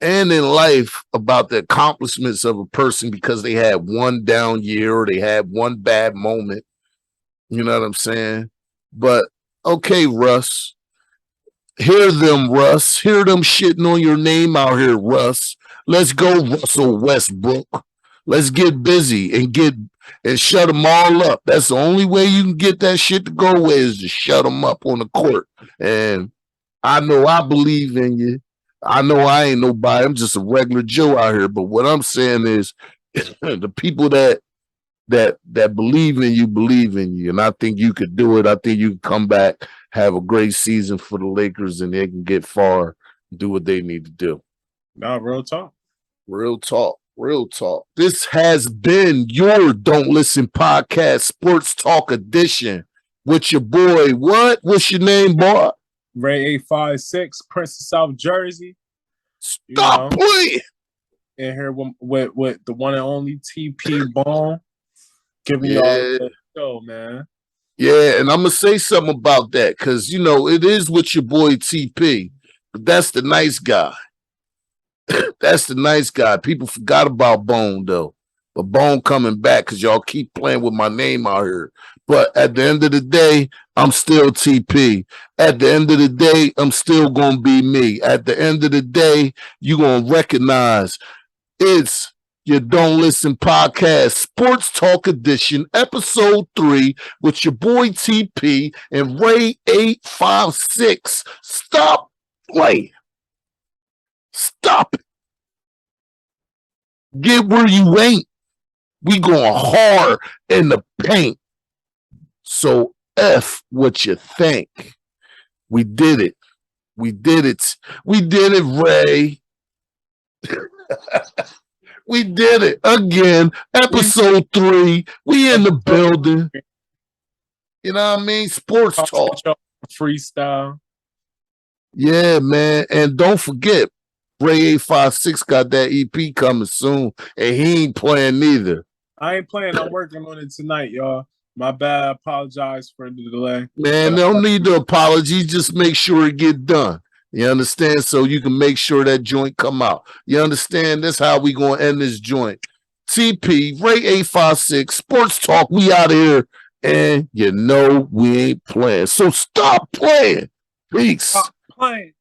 and in life about the accomplishments of a person because they had one down year or they had one bad moment. You know what I'm saying? But okay, Russ. Hear them, Russ. Hear them shitting on your name out here, Russ. Let's go, Russell Westbrook. Let's get busy and shut them all up. That's the only way you can get that shit to go away is to shut them up on the court. And I know I believe in you. I know I ain't nobody. I'm just a regular Joe out here. But what I'm saying is the people that believe in you. And I think you could do it. I think you can come back, have a great season for the Lakers, and they can get far and do what they need to do. No, real talk. Real talk. Real talk. This has been your Don't Listen podcast, Sports Talk edition with your boy. What? What's your name, boy? Ray 856, Prince of South Jersey. Stop playing. In here with the one and only TP Bone. Giving y'all the show, man. Yeah, and I'm going to say something about that because, you know, it is with your boy TP, but that's the nice guy. That's the nice guy. People forgot about Bone, though. But Bone coming back because y'all keep playing with my name out here. But at the end of the day, I'm still TP. At the end of the day, I'm still going to be me. At the end of the day, you're going to recognize it's You Don't Listen podcast, Sports Talk Edition, episode 3, with your boy TP and Ray 856. Stop playing. Stop it. Get where you ain't. We going hard in the paint. So F what you think. We did it. We did it. We did it, Ray. We did it again. Episode 3. We in the building. You know what I mean? Sports Talk. Freestyle. Yeah, man. And don't forget, Ray 856 got that EP coming soon, and he ain't playing neither. I ain't playing. I'm working on it tonight, y'all. My bad. I apologize for the delay. Man, don't need the apology. Just make sure it get done. You understand? So you can make sure that joint come out. You understand? That's how we gonna end this joint. TP, Ray 856, Sports Talk. We out here, and you know we ain't playing. So stop playing. Peace. Stop playing.